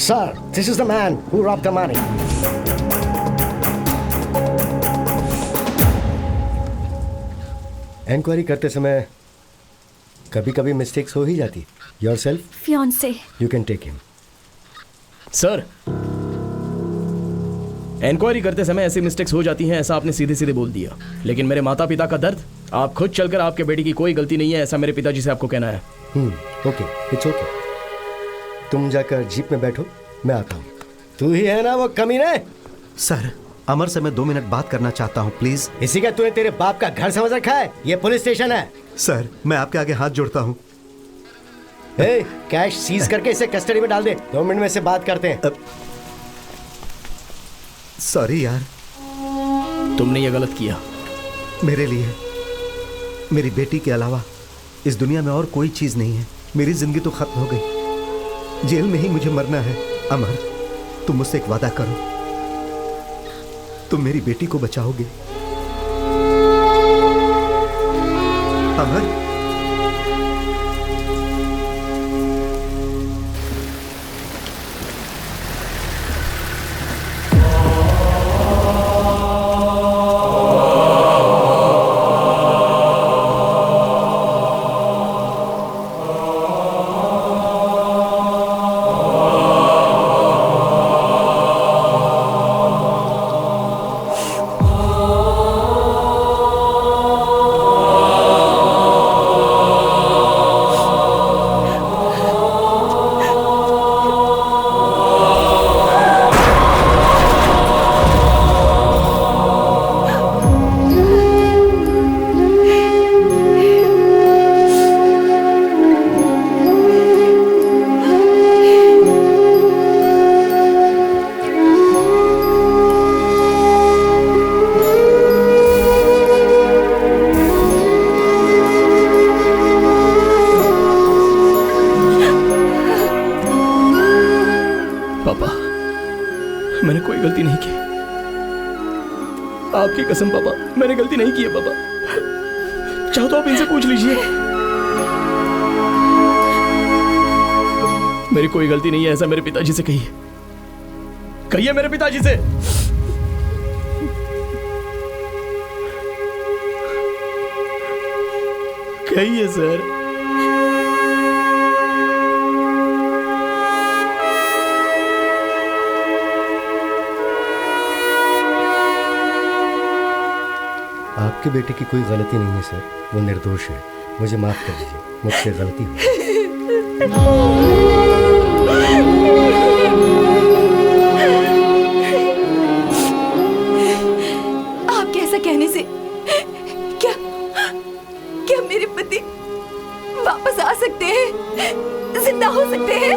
Sir, this is the man who robbed the money. Enquiry करते समय कभी-कभी मिस्टेक्स हो ही जाती. Yourself? Fiancé. You can take him. Sir, enquiry करते समय ऐसी मिस्टेक्स हो जाती हैं, ऐसा आपने सीधे सीधे बोल दिया. लेकिन मेरे माता पिता का दर्द, आप खुद चलकर आपके बेटी की कोई गलती नहीं है, ऐसा मेरे पिताजी से आपको कहना है. Okay, it's okay. तुम जाकर जीप में बैठो, मैं आता हूँ. तू ही है ना वो कमीने? सर, अमर से मैं 2 मिनट बात करना चाहता हूँ, प्लीज. इसी का तूने तेरे बाप का घर समझ रखा है? ये पुलिस स्टेशन है. सर, मैं आपके आगे हाथ जोड़ता हूँ. कैश सीज करके इसे कस्टडी में डाल दे. 2 मिनट में से बात करते हैं. सॉरी यार. तुमने ये गलत किया. मेरे लिए मेरी बेटी के अलावा इस दुनिया में और कोई चीज नहीं है. मेरी जिंदगी तो खत्म हो गई. जेल में ही मुझे मरना है. अमर, तुम मुझसे एक वादा करो, तुम मेरी बेटी को बचाओगे. अमर, आपकी कसम पापा, मैंने गलती नहीं की है पापा। चाहो तो आप इनसे पूछ लीजिए। मेरी कोई गलती नहीं है, ऐसा मेरे पिताजी से कहिए। कहिए मेरे पिताजी से। कहिए सर। आपके बेटे की कोई गलती नहीं है सर, वो निर्दोष है। मुझे माफ कर दीजिए, मुझसे गलती हुई। आपके ऐसा कहने से क्या क्या मेरे पति वापस आ सकते हैं, जिंदा हो सकते हैं?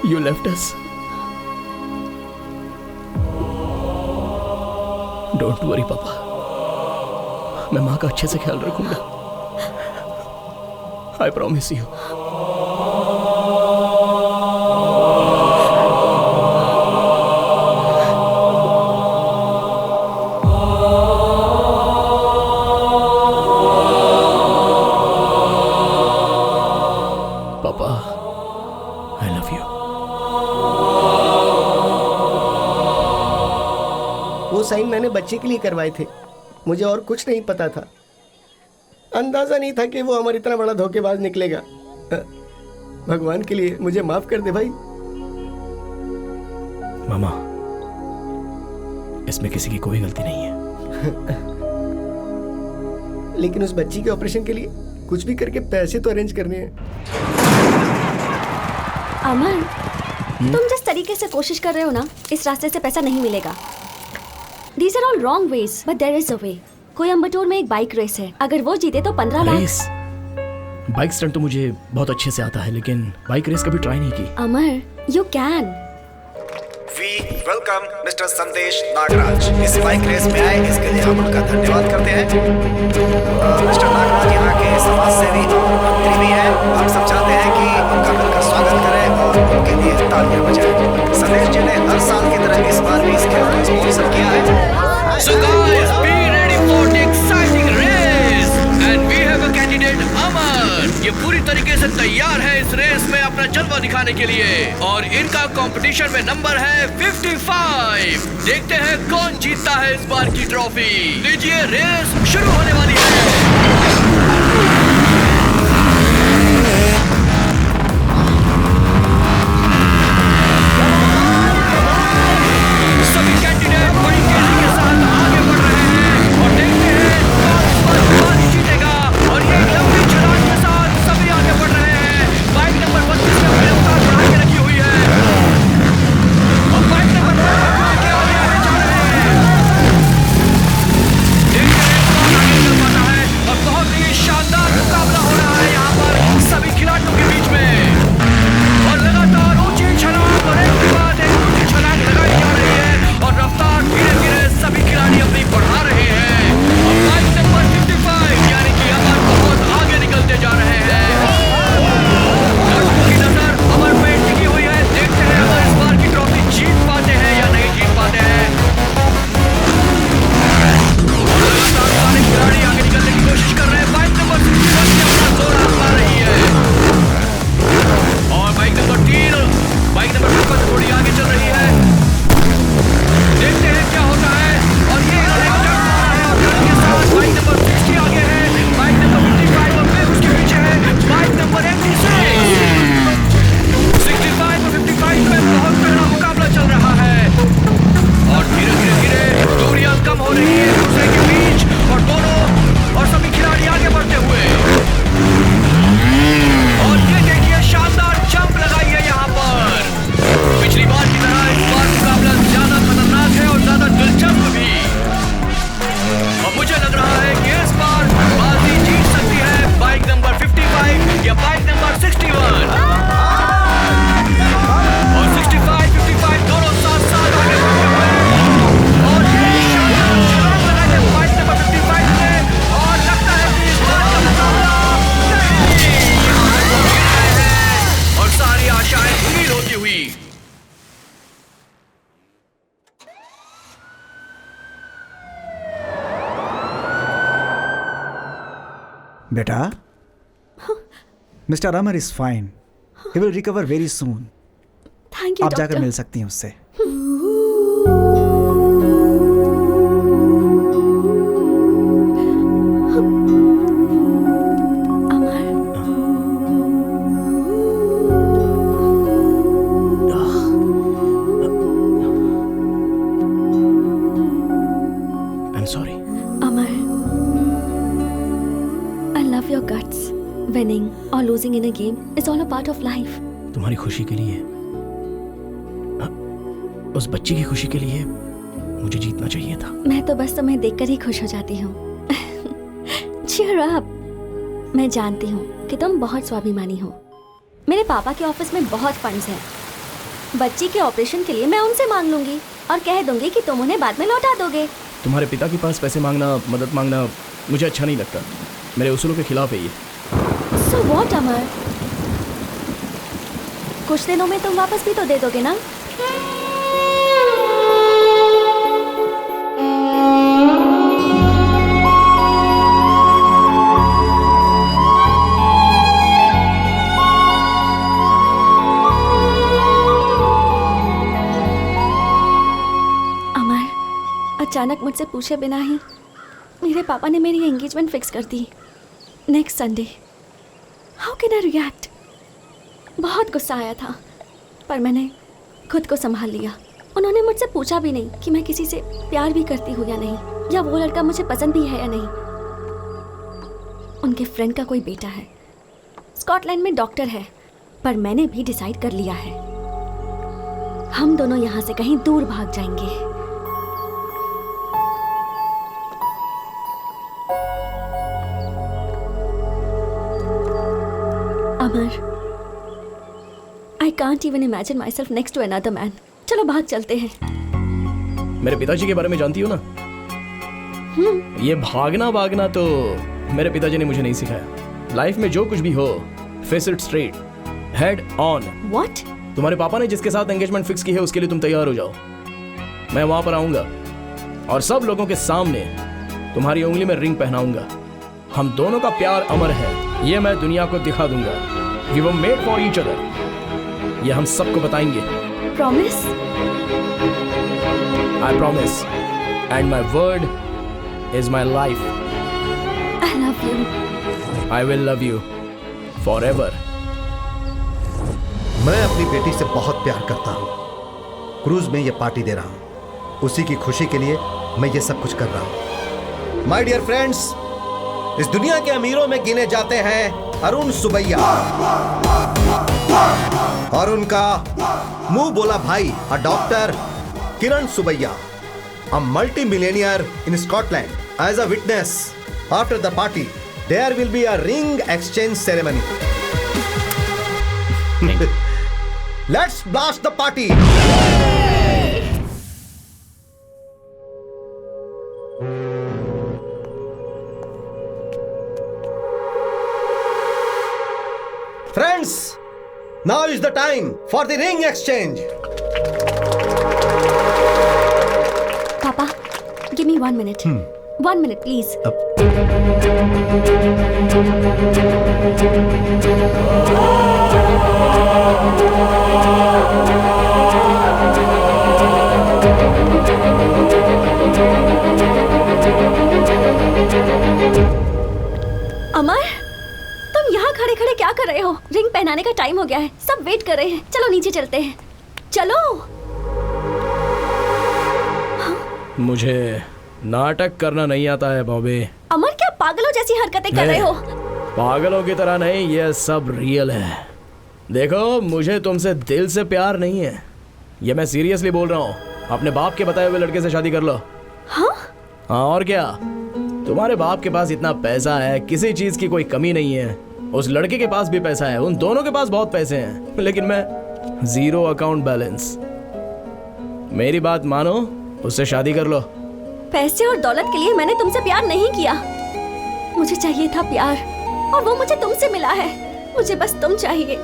You left us. Don't worry, पापा। मैं माँ का अच्छे से ख्याल रखूंगा। I promise you. पापा, I love you. वो साइन मैंने बच्चे के लिए करवाए थे, मुझे और कुछ नहीं पता था। अंदाजा नहीं था कि वो हमारा इतना बड़ा धोखेबाज निकलेगा। भगवान के लिए मुझे माफ कर दे भाई। मामा, इसमें किसी की कोई गलती नहीं है। लेकिन उस बच्ची के ऑपरेशन के लिए कुछ भी करके पैसे तो अरेंज करने हैं। अमन, तुम जिस तरीके से कोशिश कर रहे हो ना, इस रास्ते से पैसा नहीं मिलेगा। These are all wrong ways, but there is a way. Coimbatore में एक बाइक रेस है, अगर वो जीते तो 15 लाख। रेस? बाइक स्टंट तो मुझे बहुत अच्छे से आता है, लेकिन बाइक रेस कभी ट्राई नहीं की। अमर, you can. We welcome Mr. संदेश नागराज इस बाइक रेस में आए, इसके लिए हम उनका धन्यवाद करते हैं। मिस्टर नागराज यहाँ के समाज सेवी और मंत्री भी हैं। हम सब चाहते हैं कि उनका मिलकर स्वागत करें और उनके लिए तालियां बजाएं। संदेश जी ने हर साल की तरह इस बार भी इस खेल को स्पॉन्सर किया है। So guys, be ready for the exciting race and we have a candidate अमर। ये पूरी तरीके से तैयार है इस रेस में अपना जलवा दिखाने के लिए और इनका कंपटीशन में नंबर है 55। देखते हैं कौन जीतता है इस बार की ट्रॉफी। लीजिए, रेस शुरू होने वाली है। बेटा, mister Amar is fine, he will recover very soon. Thank you आप जाकर डॉक्टर। मिल सकती हैं उससे। Winning or losing in a game is all a part of life. तुम्हारी खुशी के लिए, उस बच्ची की खुशी के लिए मुझे जीतना चाहिए था। मैं तो बस तुम्हें देखकर ही खुश हो जाती हूँ। Cheer up. मैं जानती हूँ कि तुम बहुत स्वाभिमानी हो। मेरे पापा के ऑफिस में बहुत फंड्स हैं। बच्ची के ऑपरेशन के लिए मैं उनसे मांग लूंगी और कह दूंगी कि तुम उन्हें बाद में लौटा दोगे। तुम्हारे पिता के पास पैसे मांगना, मदद मांगना मुझे अच्छा नहीं लगता। मेरे उसूलों के खिलाफ है ये। So what, अमर? कुछ दिनों में तुम वापस भी तो दे दोगे ना? अमर, अचानक मुझसे पूछे बिना ही मेरे पापा ने मेरी एंगेजमेंट फिक्स कर दी next Sunday. How can I react? बहुत गुस्सा आया था, पर मैंने खुद को संभाल लिया। उन्होंने मुझसे पूछा भी नहीं कि मैं किसी से प्यार भी करती हूँ या नहीं, या वो लड़का मुझे पसंद भी है या नहीं। उनके फ्रेंड का कोई बेटा है, स्कॉटलैंड में डॉक्टर है, पर मैंने भी डिसाइड कर लिया है, हम दोनों यहाँ से कहीं दूर भाग जाएंगे। अमर, I can't even imagine myself next to another man. चलो भाग चलते हैं। मेरे पिताजी के बारे में जानती हो ना? ये भागना तो मेरे पिताजी ने मुझे नहीं सिखाया। लाइफ में जो कुछ भी हो, face it straight, head on. What? तुम्हारे पापा ने जिसके साथ एंगेजमेंट फिक्स की है उसके लिए तुम तैयार हो जाओ। मैं वहां पर आऊंगा और सब लोगों के सामने तुम्हारी उंगली में रिंग पहनाऊंगा। हम दोनों का प्यार अमर है, ये मैं दुनिया को दिखा दूंगा। We were made for each other. ये हम सबको बताएंगे। Promise? I promise. And my word is my life. I love you. I will love you forever. मैं अपनी बेटी से बहुत प्यार करता हूँ। क्रूज में ये पार्टी दे रहा हूँ। उसी की खुशी के लिए मैं ये सब कुछ कर रहा हूँ। माय डियर फ्रेंड्स, इस दुनिया के अमीरों में गिने जाते हैं अरुण सुबैया और उनका मुंह बोला भाई doctor Kiran Subbaiah, a multi-millionaire in Scotland. As a witness, after the party, there will be a ring exchange ceremony. Let's blast the party. Friends, now is the time for the ring exchange. Papa, give me 1 minute. 1 minute, please. अमर, तुम यहाँ खड़े खड़े क्या कर रहे हो? Ring पहनाने का टाइम हो गया है, सब वेट कर रहे हैं। चलो नीचे चलते हैं, चलो। मुझे नाटक करना नहीं आता है बॉबी। अमर, क्या पागलों जैसी हरकतें कर रहे हो? पागलों की तरह नहीं, ये सब रियल है। देखो, मुझे तुमसे दिल से प्यार नहीं है, ये मैं सीरियसली बोल रहा हूँ। अपने बाप के बताए हुए लड़के से शादी कर लो। हाँ? हाँ, और क्या। तुम्हारे बाप के पास इतना पैसा है, किसी चीज की कोई कमी नहीं है। उस लड़के के पास भी पैसा है, उन दोनों के पास बहुत पैसे हैं, लेकिन मैं जीरो अकाउंट बैलेंस। मेरी बात मानो, उससे शादी कर लो। पैसे और दौलत के लिए मैंने तुमसे प्यार नहीं किया। मुझे चाहिए था प्यार, और वो मुझे तुमसे मिला है। मुझे बस तुम चाहिए।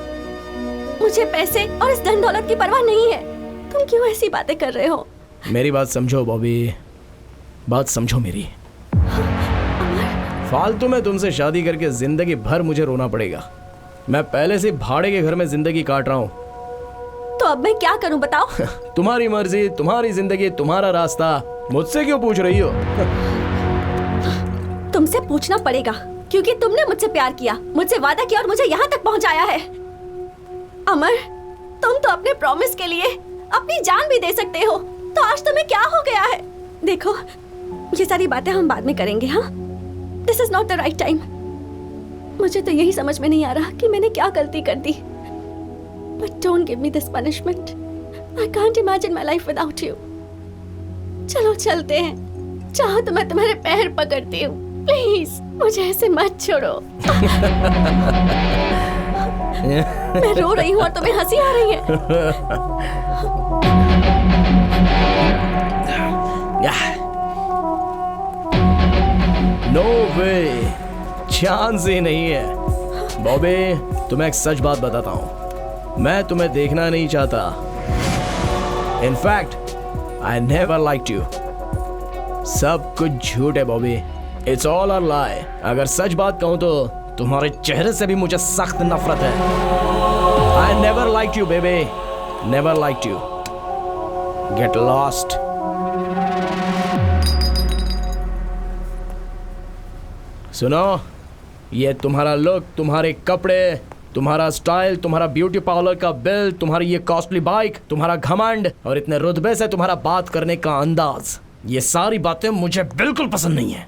मुझे पैसे और इस धन दौलत की परवाह नहीं है। तुम क्यों ऐसी बातें कर रहे हो? मेरी बात समझो बॉबी, बात समझो मेरी। फालतू में तुमसे शादी करके जिंदगी भर मुझे रोना पड़ेगा। मैं पहले से भाड़े के घर में जिंदगी काट रहा हूँ। तो अब मैं क्या करूं बताओ? तुम्हारी मर्जी, तुम्हारी जिंदगी, तुम्हारा रास्ता, मुझसे क्यों पूछ रही हो? तुमसे पूछना पड़ेगा क्योंकि तुमने मुझसे प्यार किया, मुझसे वादा किया और मुझे यहाँ तक पहुँचाया है। अमर, तुम तो अपने प्रॉमिस के लिए अपनी जान भी दे सकते हो, तो आज तुम्हें क्या हो गया है? देखो, ये सारी बातें हम बाद में करेंगे। हाँ, this is not the right time. मुझे तो यही समझ में नहीं आ रहा कि मैंने क्या गलती कर दी। But don't give me this punishment. I can't imagine my life without you. चलो चलते हैं, चाहो तो मैं तुम्हारे पैर पकड़ती हूँ। प्लीज मुझे ऐसे मत छोड़ो। मैं रो रही हूँ और तुम्हें हंसी आ रही है। नो वे, चांस ही नहीं है। बॉबी, तुम्हें एक सच बात बताता हूँ, मैं तुम्हें देखना नहीं चाहता। In fact I never liked you. सब कुछ झूठ है बॉबी, इट्स ऑल अ लाई। अगर सच बात कहूँ तो तुम्हारे चेहरे से भी मुझे सख्त नफरत है। I never liked you baby, never liked you. Get lost. सुनो, ये तुम्हारा लुक, तुम्हारे कपड़े, तुम्हारा स्टाइल, तुम्हारा ब्यूटी पार्लर का बिल, तुम्हारी ये कॉस्टली बाइक, तुम्हारा घमंड और इतने रुतबे से तुम्हारा बात करने का अंदाज, ये सारी बातें मुझे बिल्कुल पसंद नहीं है।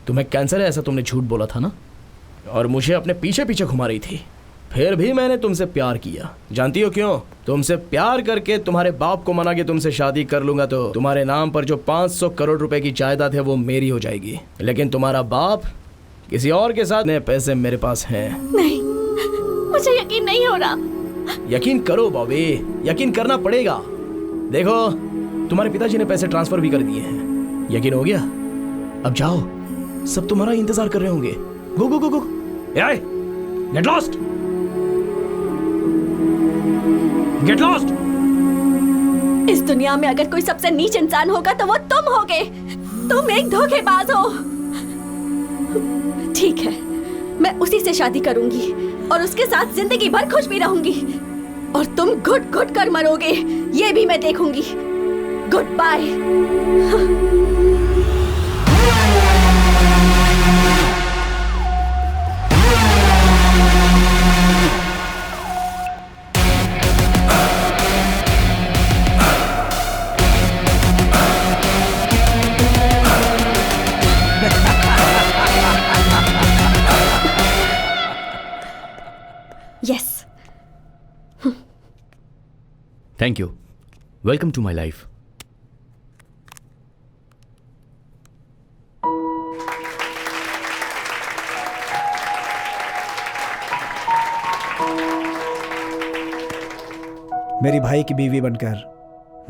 तुम्हें कैंसर है ऐसा तुमने झूठ बोला था ना, और मुझे अपने पीछे पीछे घुमा रही थी। फिर भी मैंने तुमसे प्यार किया। जानती हो क्यों? तुमसे प्यार करके तुम्हारे बाप को मना के तुमसे शादी कर लूंगा तो तुम्हारे नाम पर जो 500 करोड़ रुपए की जायदाद है वो मेरी हो जाएगी। लेकिन तुम्हारा बाप किसी और के साथ ने पैसे मेरे पास हैं। नहीं, मुझे यकीन नहीं हो रहा। यकीन करो बॉबी, यकीन करना पड़ेगा। देखो, तुम्हारे पिताजी ने पैसे ट्रांसफर भी कर दिए हैं। यकीन हो गया? अब जाओ, सब तुम्हारा इंतजार कर रहे होंगे। गो गो गो गो, गेट लॉस्ट, गेट लॉस्ट। इस दुनिया में अगर कोई सबसे नीच इंसान होगा तो वो तुम होगे। तुम एक धोखेबाज हो। ठीक है, मैं उसी से शादी करूंगी और उसके साथ जिंदगी भर खुश भी रहूंगी। और तुम घुट घुट कर मरोगे, ये भी मैं देखूंगी। Good bye. Yes. Thank you. Welcome to my life. मेरी भाई की बीवी बनकर,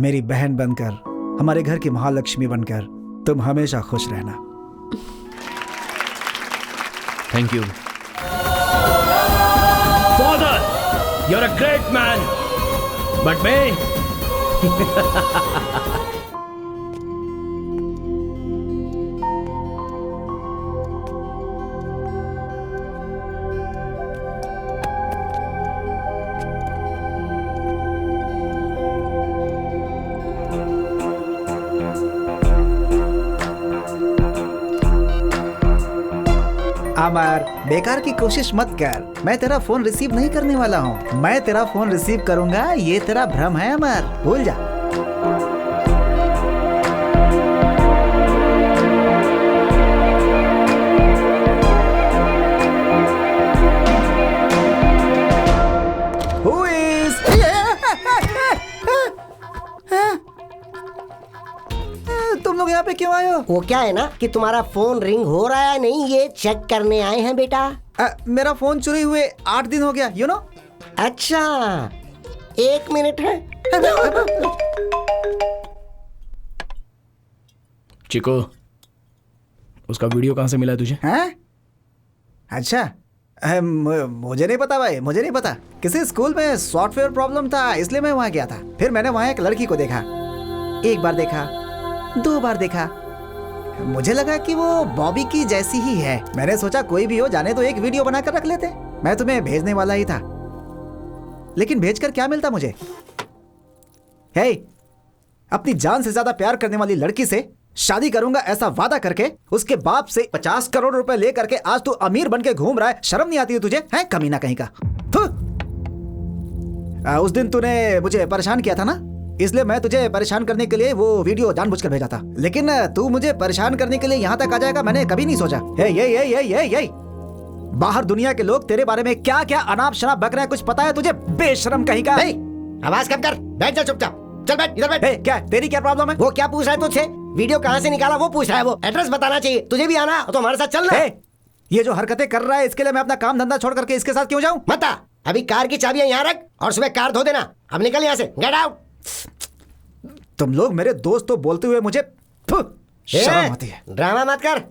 मेरी बहन बनकर, हमारे घर की महालक्ष्मी बनकर तुम हमेशा खुश रहना। Thank you. Father, you're a great man, but me? अमर, बेकार की कोशिश मत कर। मैं तेरा फोन रिसीव नहीं करने वाला हूँ। मैं तेरा फोन रिसीव करूंगा, ये तेरा भ्रम है अमर, भूल जा। Who is? तुम लोग यहाँ पे क्यों आए हो? वो क्या है ना कि तुम्हारा फोन रिंग हो रहा है नहीं, ये चेक करने आए हैं बेटा। मेरा फोन चोरी हुए 8 दिन हो गया, यू नो। अच्छा, 1 मिनट है। चिको, उसका वीडियो कहाँ से मिला तुझे? हैं? अच्छा, मुझे नहीं पता भाई, मुझे नहीं पता। किसी स्कूल में सॉफ्टवेयर प्रॉब्लम था, इसलिए मैं वहाँ गया था। फिर मैंने वहाँ एक लड़की को देखा। 1 बार देखा, 2 बार देखा, मुझे लगा कि वो बॉबी की जैसी ही है। मैंने सोचा कोई भी हो, जाने तो एक वीडियो बनाकर रख लेते। मैं तुम्हें भेजने वाला ही था, लेकिन भेजकर क्या मिलता मुझे? हे, अपनी जान से ज्यादा प्यार करने वाली लड़की से शादी करूंगा ऐसा वादा करके उसके बाप से 50 करोड़ रुपए ले करके आज तू अमीर बन के घूम रहा है। शर्म नहीं आती है तुझे? है कमीना कहीं का। उस दिन तूने मुझे परेशान किया था ना, इसलिए मैं तुझे परेशान करने के लिए वो वीडियो जानबूझकर भेजा था। लेकिन तू मुझे परेशान करने के लिए यहाँ तक आ जाएगा मैंने कभी नहीं सोचा। ये बाहर दुनिया के लोग तेरे बारे में क्या क्या अनाप शनाप बक रहे हैं, कुछ पता है तुझे? बेशरम कहीं का। आवाज कम कर, बैठ जा चुपचाप। चल बैठ, इधर बैठ। क्या तेरी क्या प्रॉब्लम है? वो क्या पूछ रहा है तुझसे? वीडियो कहाँ से निकाला वो पूछ रहा है। वो एड्रेस बताना चाहिए। तुझे भी आना तो हमारे साथ चलना। ये जो हरकतें कर रहा है इसके लिए मैं अपना काम धंधा छोड़ करके इसके साथ क्यों जाऊं? मत आ। अभी कार की चाबियां यहाँ रख और सुबह कार धो देना। अब निकल यहाँ से, गेट आउट। तुम लोग मेरे दोस्त तो बोलते हुए मुझे शर्म आती है। ड्रामा मत कर।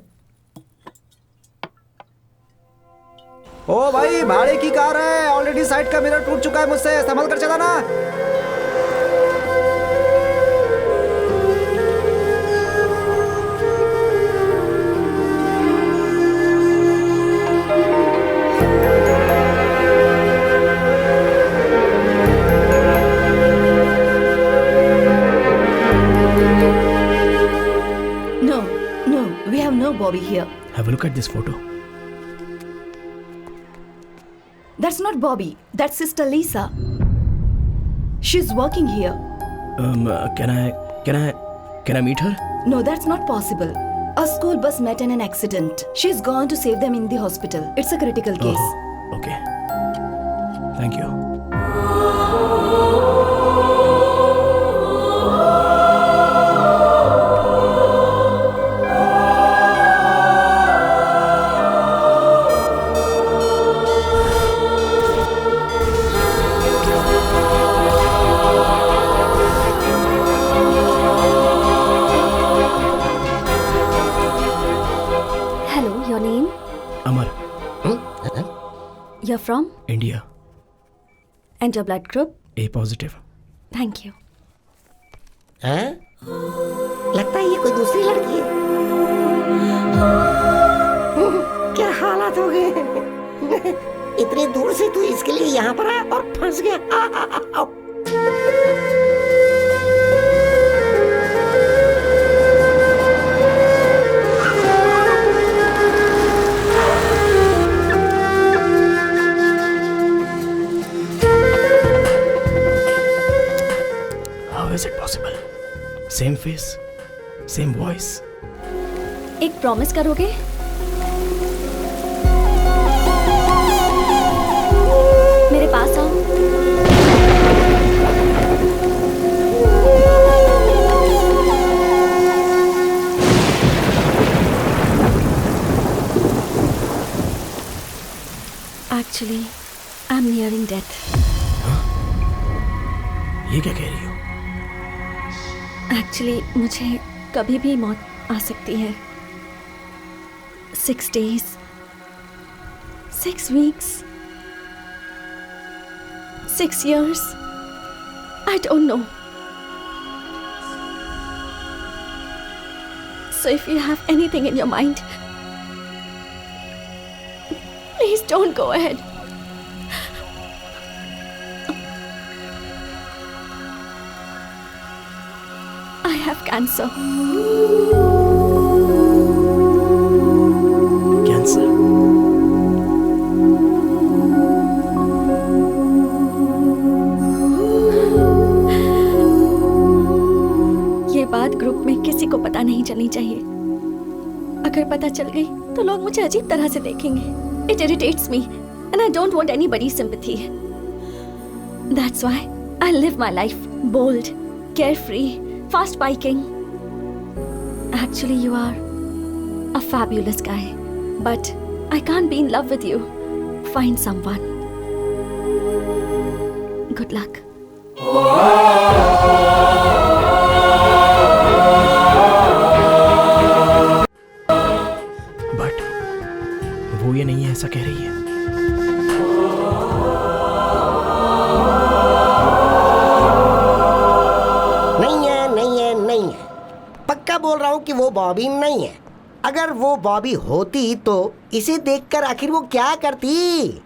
ओ भाई, भाड़े की कार है, ऑलरेडी साइड का मिरर टूट चुका है मुझसे, संभल कर चलाना। Bobby here. Have a look at this photo. That's not Bobby. That's Sister Lisa. She's working here. Can I meet her? No, that's not possible. A school bus met in an accident. She's gone to save them in the hospital. It's a critical case. Okay. Thank you. You're from? India. And your blood group? A positive. Thank you. हैं? लगता है ये कोई दूसरी लड़की है। क्या हालात हो गए? इतनी दूर से तू इसके लिए यहाँ पर आया और फंस गया। Is it possible? Same face, same voice. एक प्रॉमिस करोगे? मेरे पास आओ। Actually, I'm nearing death. ये क्या कह रही हो? एक्चुअली मुझे कभी भी मौत आ सकती है। 6 days, 6 weeks, 6 years, I don't know. So if you have anything in your mind, please don't go ahead. I have cancer. Cancer? ये बात ग्रुप में किसी को पता नहीं चलनी चाहिए। अगर पता चल गई तो लोग मुझे अजीब तरह से देखेंगे। It irritates me and I don't want anybody's sympathy. That's why I live my life bold, carefree, fast biking. Actually, you are a fabulous guy, but I can't be in love with you. Find someone. Good luck. But वो ये नहीं है ऐसा कह रही है। नहीं है, पक्का बोल रहा हूँ कि वो बॉबी नहीं है। अगर वो बॉबी होती तो इसे देखकर आखिर वो क्या करती?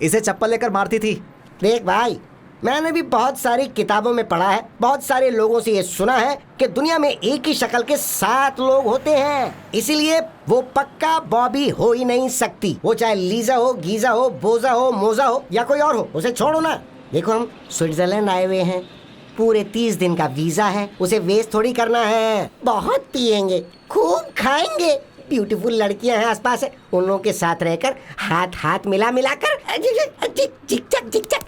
इसे चप्पल लेकर मारती थी। देख भाई, मैंने भी बहुत सारी किताबों में पढ़ा है, बहुत सारे लोगों से ये सुना है कि दुनिया में एक ही शक्ल के 7 लोग होते हैं, इसीलिए वो पक्का बॉबी हो ही नहीं सकती। वो चाहे लीजा हो, गीजा हो, बोजा हो, मोजा हो या कोई और हो, उसे छोड़ो ना। देखो हम स्विट्जरलैंड आए हुए हैं, पूरे 30 दिन का वीजा है, उसे वेस्ट थोड़ी करना है। बहुत पिएंगे, खूब खाएंगे, ब्यूटीफुल लड़कियां हैं आसपास है, उन लोगों के साथ रहकर हाथ हाथ मिला मिला कर झिकझक झिकझक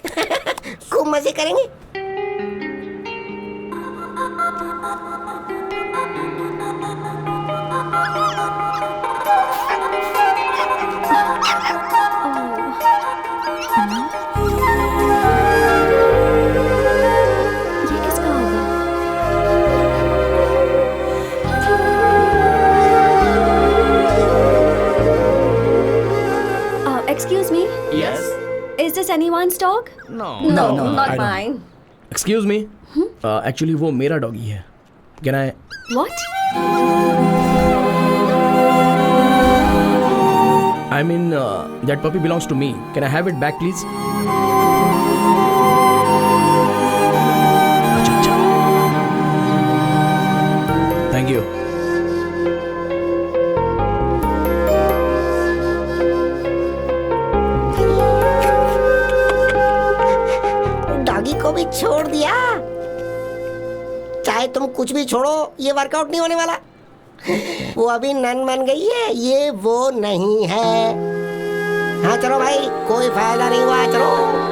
खूब मजे करेंगे। ये किसका होगा? Excuse me? Yes. Is this anyone's dog? No. No, No, not I don't. mine. Excuse me. Actually वो मेरा डॉगी है. Can I? What? I mean that puppy belongs to me. Can I have it back, please? अच्छा. Thank you. Doggy को भी छोड़ दिया। चाहे तुम कुछ भी छोड़ो, ये वर्कआउट नहीं होने वाला। वो अभी नन बन गई है, ये वो नहीं है। हाँ चलो भाई, कोई फायदा नहीं हुआ, चलो।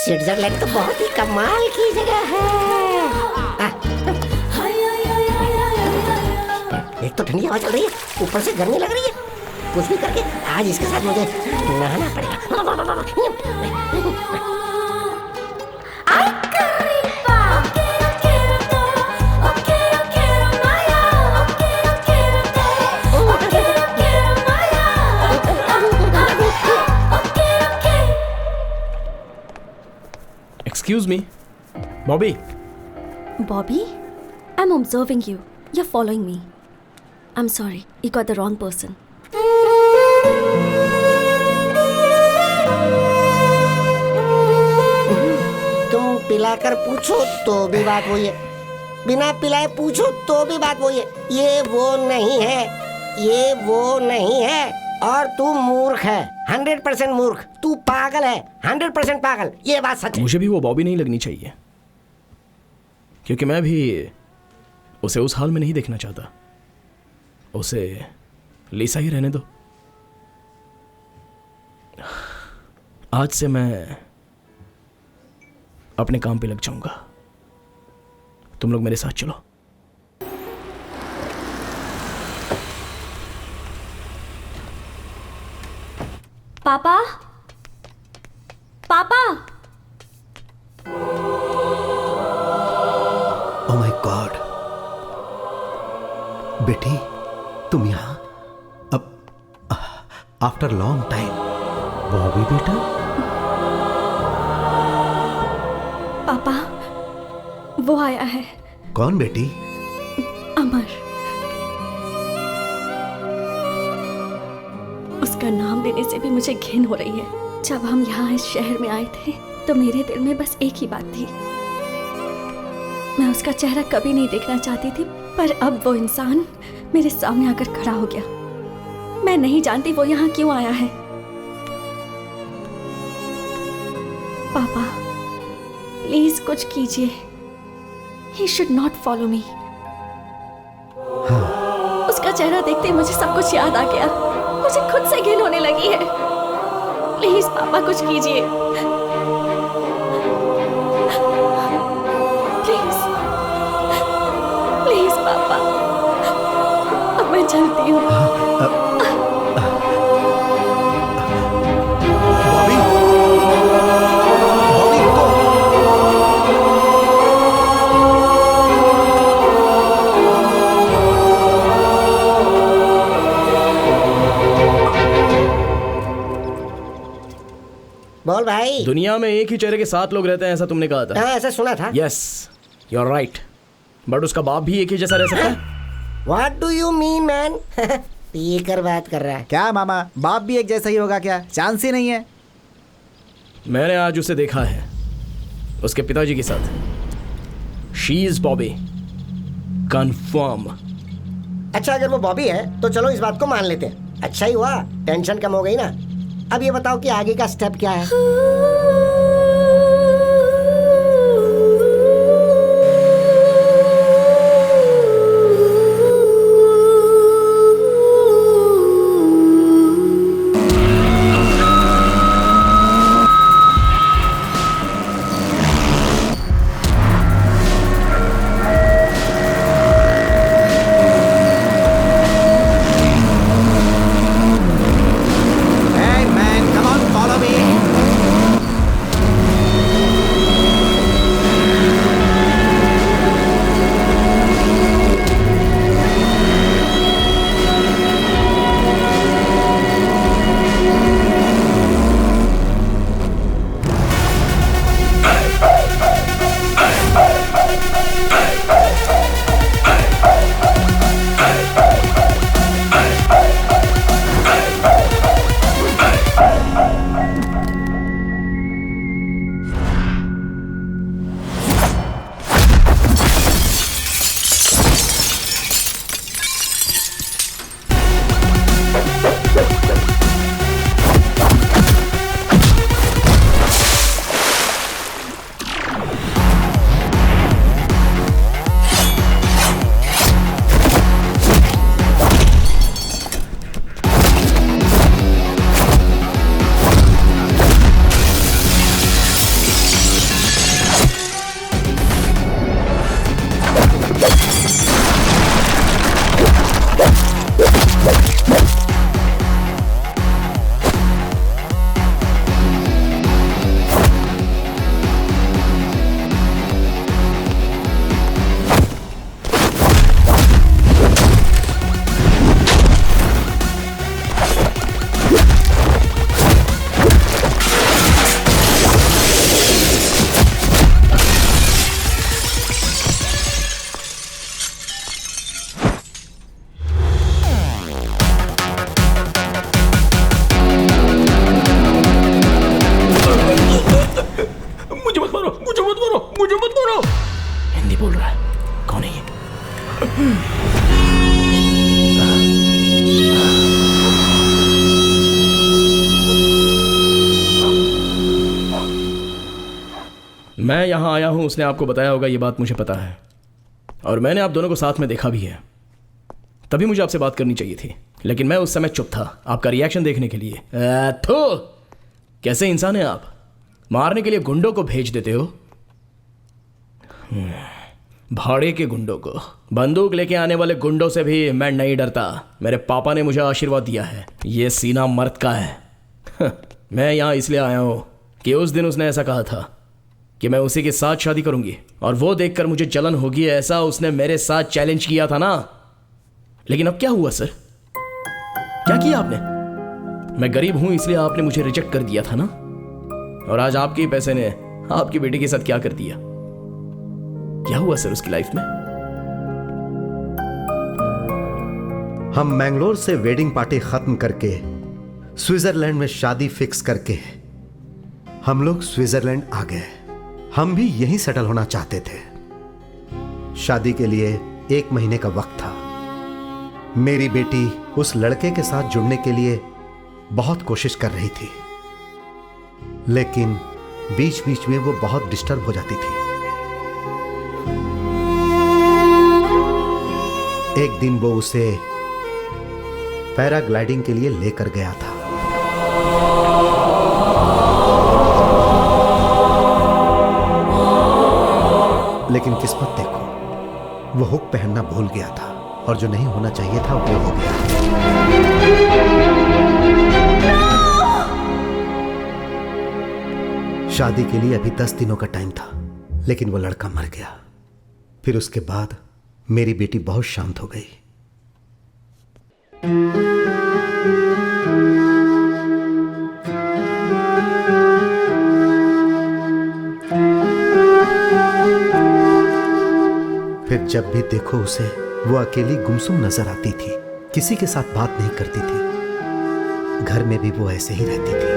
स्विट्जरलैंड तो बहुत ही कमाल की जगह है। एक तो ठंडी हवा चल रही है, ऊपर से गर्मी लग रही है। कुछ भी करके आज इसके साथ मुझे नहाना पड़ेगा। Excuse me, Bobby. Bobby? I'm observing you. You're following me. I'm sorry, you got the wrong person. तुम पिलाकर पूछो तो भी बात वही है, बिना पिलाए पूछो तो भी बात वही है। ये वो नहीं है, ये वो नहीं है, और तू मूर्ख है, 100% मूर्ख। तू पागल है, 100% पागल। ये बात सच है। मुझे भी वो बॉबी नहीं लगनी चाहिए, क्योंकि मैं भी उसे उस हाल में नहीं देखना चाहता। उसे लीसा ही रहने दो। आज से मैं अपने काम पे लग जाऊंगा। तुम लोग मेरे साथ चलो। पापा? पापा? ओह माय गॉड, बेटी तुम यहाँ? अब आफ्टर लॉन्ग टाइम। बॉबी बेटा? पापा, वो आया है। कौन बेटी? अमर। उसका नाम लेने से भी मुझे घिन हो रही है। जब हम यहाँ इस शहर में आए थे तो मेरे दिल में बस एक ही बात थी, मैं उसका चेहरा कभी नहीं देखना चाहती थी, पर अब वो इंसान मेरे सामने आकर खड़ा हो गया। मैं नहीं जानती वो यहाँ क्यों आया है। पापा प्लीज कुछ कीजिए। He should not follow me। उसका चेहरा देखते ही मुझे सब कुछ याद आ गया। मुझे खुद से घिन होने लगी है। प्लीज पापा कुछ कीजिए, प्लीज प्लीज पापा। अब मैं चलती हूँ। बॉबी, बॉबी रुको। बोल भाई। दुनिया में एक ही चेहरे के 7 लोग रहते हैं, ऐसा तुमने कहा था। हाँ, ऐसा सुना था। Yes, you are right. But उसका बाप भी एक ही जैसा रह सकता है। What do you mean, man? पीकर बात कर रहा है क्या मामा, बाप भी एक जैसा ही होगा क्या? चांस ही नहीं है। मैंने आज उसे देखा है उसके पिताजी के साथ। She is Bobby, confirm. अच्छा, अगर वो बॉबी है तो चलो इस बात को मान लेते हैं। अच्छा ही हुआ, टेंशन कम हो गई ना। अब ये बताओ कि आगे का स्टेप क्या है? Hey man, come on, follow me. Hindi बोल रहा है, कौन है ये? मैं यहाँ आया हूँ, उसने आपको बताया होगा, ये बात मुझे पता है। और मैंने आप दोनों को साथ में देखा भी है। तभी मुझे आपसे बात करनी चाहिए थी, लेकिन मैं उस समय चुप था आपका रिएक्शन देखने के लिए। थो, कैसे इंसान हैं आप, मारने के लिए गुंडों को भेज देते हो। भाड़े के गुंडों को। बंदूक लेके आने वाले गुंडों से भी मैं नहीं डरता। मेरे पापा ने मुझे आशीर्वाद दिया है, ये सीना मर्द का है। मैं यहाँ इसलिए आया हूँ कि उस दिन उसने ऐसा कहा था कि मैं उसी के साथ शादी करूंगी, और वो देखकर मुझे जलन होगी, ऐसा उसने मेरे साथ चैलेंज किया था ना। लेकिन अब क्या हुआ सर, क्या किया आपने? मैं गरीब हूं इसलिए आपने मुझे रिजेक्ट कर दिया था ना, और आज आपके ही पैसे ने आपकी बेटी के साथ क्या कर दिया? क्या हुआ सर उसकी लाइफ में? हम मैंगलोर से वेडिंग पार्टी खत्म करके स्विट्जरलैंड में शादी फिक्स करके हम लोग स्विट्जरलैंड आ गए। हम भी यहीं सेटल होना चाहते थे। शादी के लिए 1 महीने का वक्त था। मेरी बेटी उस लड़के के साथ जुड़ने के लिए बहुत कोशिश कर रही थी, लेकिन बीच बीच में वो बहुत डिस्टर्ब हो जाती थी। एक दिन वो उसे पैराग्लाइडिंग के लिए लेकर गया था। लेकिन किस्मत देखो, वो हुक पहनना भूल गया था, और जो नहीं होना चाहिए था वो हो गया। शादी के लिए अभी 10 दिनों का टाइम था, लेकिन वो लड़का मर गया। फिर उसके बाद मेरी बेटी बहुत शांत हो गई। जब भी देखो उसे वो अकेली गुमसुम नजर आती थी, किसी के साथ बात नहीं करती थी। घर में भी वो ऐसे ही रहती थी।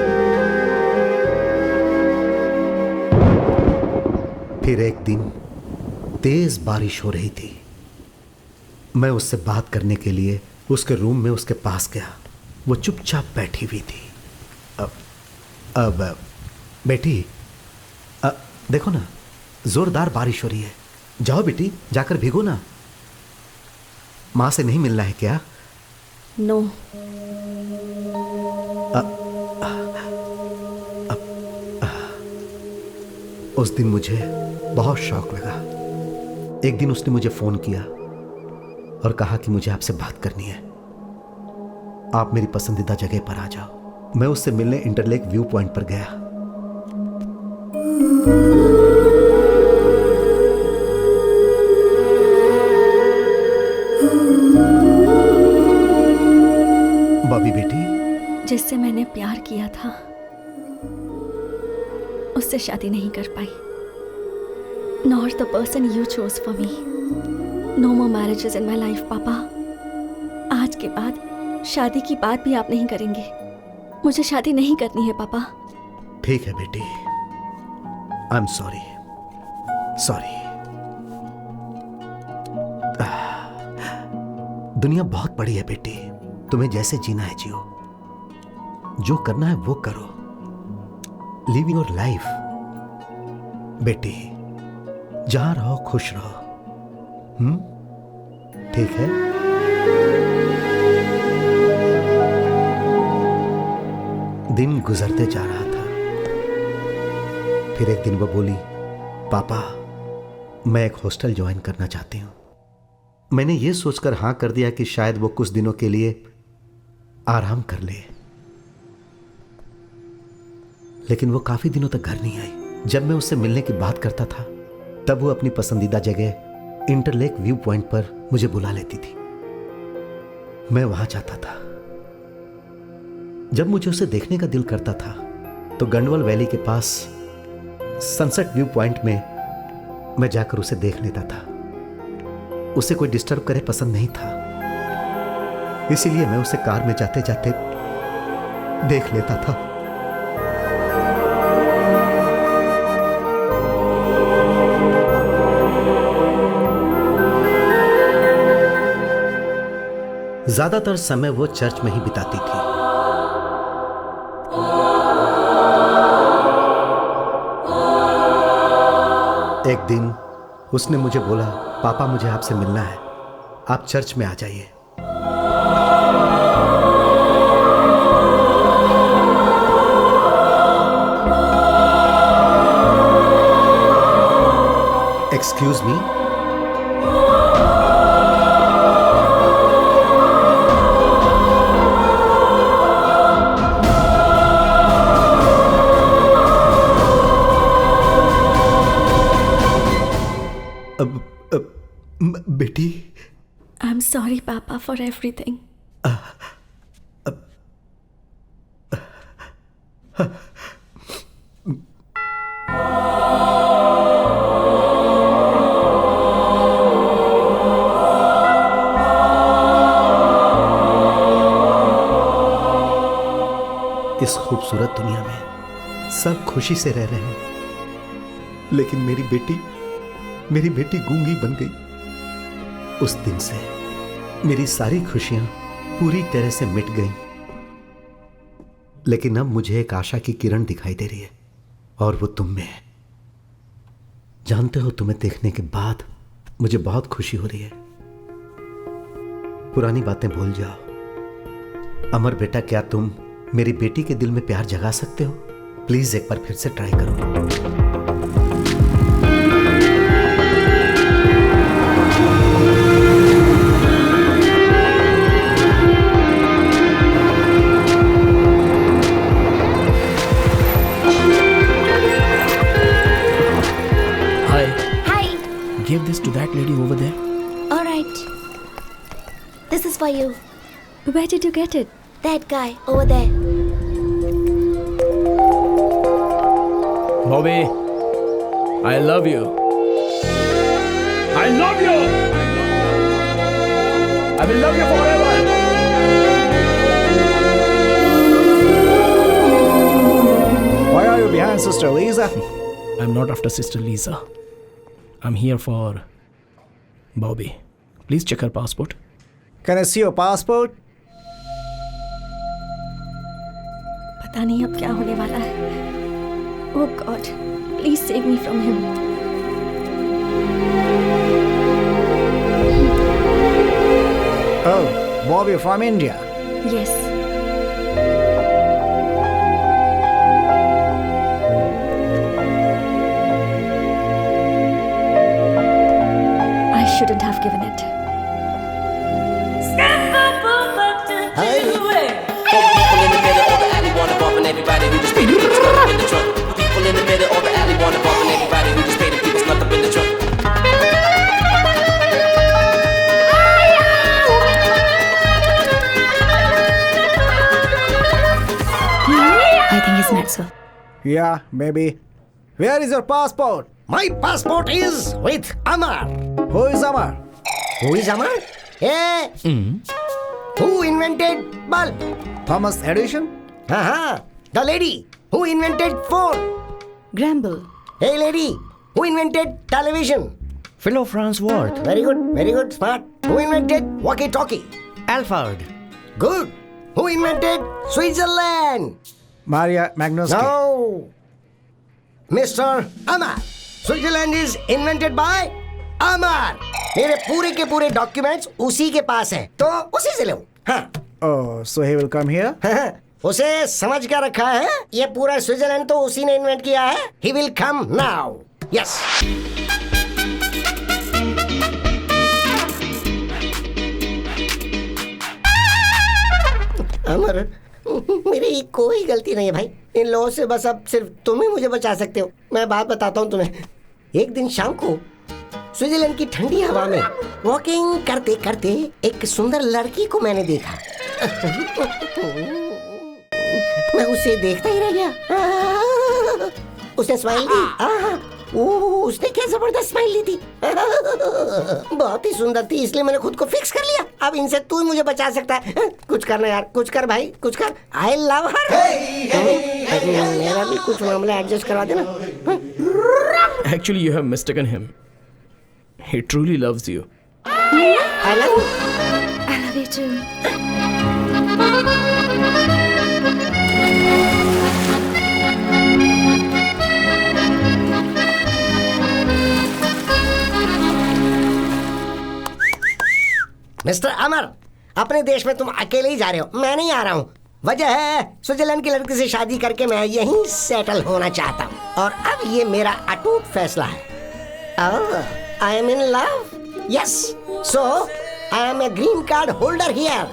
फिर एक दिन तेज बारिश हो रही थी। मैं उससे बात करने के लिए उसके रूम में उसके पास गया। वो चुपचाप बैठी हुई थी। अब बेटी, देखो ना, जोरदार बारिश हो रही है। जाओ बेटी, जाकर भीगो ना। माँ से नहीं मिलना है क्या? नो। उस दिन मुझे बहुत शौक लगा। एक दिन उसने मुझे फोन किया और कहा कि मुझे आपसे बात करनी है, आप मेरी पसंदीदा जगह पर आ जाओ। मैं उससे मिलने इंटरलेक व्यू पॉइंट पर गया। बॉबी बेटी, जिससे मैंने प्यार किया था उससे शादी नहीं कर पाई। Not the person you chose for me. No more marriages in my life papa. आज के बाद शादी की बात भी आप नहीं करेंगे। मुझे शादी नहीं करनी है पापा। ठीक है बेटी, आई एम सॉरी। दुनिया बहुत बड़ी है बेटी, तुम्हें जैसे जीना है जियो, जो करना है वो करो। लिव योर लाइफ बेटी, जहां रहो खुश रहो। ठीक है? दिन गुजरते जा रहा था। फिर एक दिन वो बोली, पापा मैं एक हॉस्टल ज्वाइन करना चाहती हूं। मैंने ये सोचकर हां कर दिया कि शायद वो कुछ दिनों के लिए आराम कर ले, लेकिन वो काफी दिनों तक घर नहीं आई। जब मैं उससे मिलने की बात करता था तब वो अपनी पसंदीदा जगह इंटरलेक व्यू पॉइंट पर मुझे बुला लेती थी। मैं वहां जाता था। जब मुझे उसे देखने का दिल करता था तो गंडवल वैली के पास सनसेट व्यू पॉइंट में मैं जाकर उसे देख लेता था। उसे कोई डिस्टर्ब करे पसंद नहीं था, इसीलिए मैं उसे कार में जाते जाते देख लेता था। ज्यादातर समय वो चर्च में ही बिताती थी। एक दिन उसने मुझे बोला, पापा मुझे आपसे मिलना है, आप चर्च में आ जाइए। Excuse me? बेटी, आई एम सॉरी पापा फॉर एवरीथिंग। इस खूबसूरत दुनिया में सब खुशी से रह रहे हैं, लेकिन मेरी बेटी गूंगी बन गई। उस दिन से मेरी सारी खुशियां पूरी तरह से मिट गईं। लेकिन अब मुझे एक आशा की किरण दिखाई दे रही है, और वो तुम में है। जानते हो, तुम्हें देखने के बाद मुझे बहुत खुशी हो रही है। पुरानी बातें भूल जाओ। अमर बेटा, क्या तुम मेरी बेटी के दिल में प्यार जगा सकते हो? प्लीज एक बार फिर से ट्राई करो। Give this to that lady over there. All right. This is for you. Where did you get it? That guy over there. Bobby, I love you. I love you! I will love you forever. Why are you behind Sister Lisa? I'm not after Sister Lisa. I'm here for Bobby. Please check her passport. Can I see your passport? पता नहीं अब क्या होने वाला है। Oh God, please save me from him. Oh, Bobby from India. Yes. I shouldn't have given it. People in the middle of the alley wanna bump and everybody who just paid to keep us stuck up in the trunk. People in the middle of the alley wanna bump and everybody who just paid to keep us stuck up in the trunk. I think he's met, sir. Yeah, maybe. Where is your passport? My passport is with Amar. Who is Amar? Who is Amar? Hey! Who invented bulb? Thomas Edison? The lady who invented phone. Gramble. Hey lady, who invented television? Philo Farnsworth. Very good, smart. Who invented walkie-talkie? Alfred. Good. Who invented Switzerland? Maria Magnuski. No. Mr. Amar. Switzerland is invented by Amar. मेरे पूरे के पूरे documents उसी के पास हैं, तो उसी से लो। हाँ। Oh, so he will come here? उसे समझ क्या रखा है? ये पूरा स्विट्जरलैंड तो उसी ने इन्वेंट किया है। He will come now. Yes. अमर, मेरी कोई गलती नहीं है भाई। इन लोगों से बस अब सिर्फ तुम ही मुझे बचा सकते हो। मैं बात बताता हूँ तुम्हें। एक दिन शाम को स्विट्जरलैंड की ठंडी हवा में वॉकिंग करते करते एक सुंदर लड़की को मैंने देखा। मैं उसे देखता ही रह गया। उसने स्माइल दी। उसने क्या जबरदस्त स्माइल ली थी। बहुत ही सुंदर थी, इसलिए मैंने खुद को फिक्स कर लिया। अब इनसे तू ही मुझे बचा सकता है। कुछ करना यार, कुछ कर भाई, कुछ कर। आई लव हर। मेरा भी कुछ मामला एडजस्ट करवा देना। Actually, you have mistaken him. He truly loves you. I love you. I love you too. Mister Amar, अपने देश में तुम अकेले ही जा रहे हो, मैं नहीं आ रहा हूँ। वजह है स्विट्जरलैंड की लड़की से शादी करके मैं यहीं सेटल होना चाहता हूँ, और अब ये मेरा अटूट फैसला है। I am in love. Yes, so I am a green card holder here.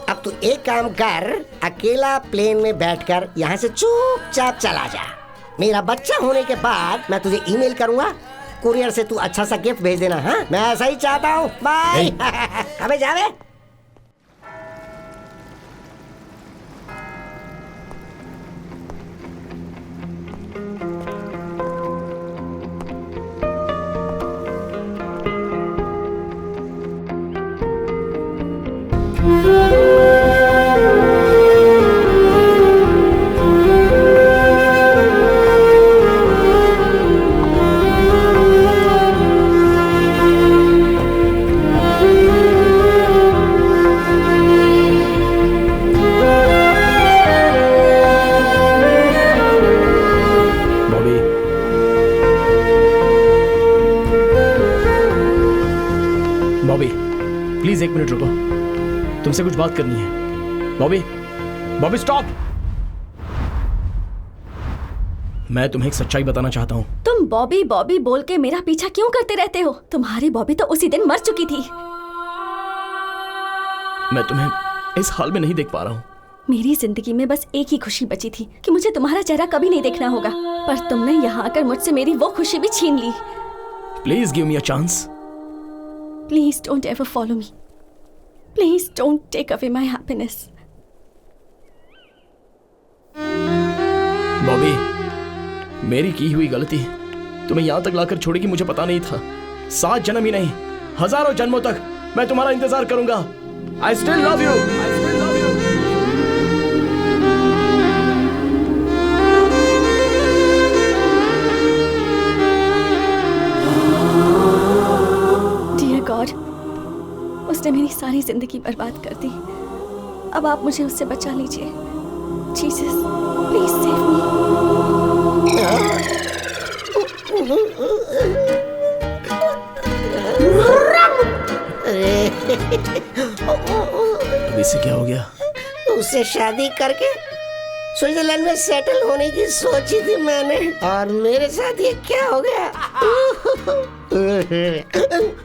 अब तू एक काम कर, अकेला प्लेन में बैठकर यहाँ से चुपचाप चला जा। मेरा बच्चा होने के बाद मैं तुझे ईमेल करूंगा, कुरियर से तू अच्छा सा गिफ्ट भेज देना। हाँ, मैं ऐसा ही चाहता हूँ। बाय। अबे जावे। प्लीज एक मिनट रुको, तुमसे कुछ बात करनी है। बॉबी, बॉबी स्टॉप। मैं तुम्हें एक सच्चाई बताना चाहता हूँ। तुम बॉबी बॉबी बोल के मेरा पीछा क्यों करते रहते हो? तुम्हारी बॉबी तो उसी दिन मर चुकी थी। मैं तुम्हें इस हाल में नहीं देख पा रहा हूँ। मेरी जिंदगी में बस एक ही खुशी बची थी कि मुझे तुम्हारा चेहरा कभी नहीं देखना होगा, पर तुमने यहाँ आकर मुझसे मेरी वो खुशी भी छीन ली। Please give me a chance. Please don't ever follow me. Please don't take away my happiness. Bobby, मेरी की हुई गलती तुम्हें यहाँ तक लाकर छोड़ेगी मुझे पता नहीं था। 7 जन्म ही नहीं, हजारों जन्मों तक मैं तुम्हारा इंतजार करूंगा। I still love you. Dear God, उसने मेरी सारी जिंदगी बर्बाद कर दी। अब आप मुझे उससे बचा लीजिए। Jesus, please save me. अब इसे क्या हो गया? उससे शादी करके स्विट्जरलैंड में सेटल होने की सोची थी मैंने, और मेरे साथ ये क्या हो गया?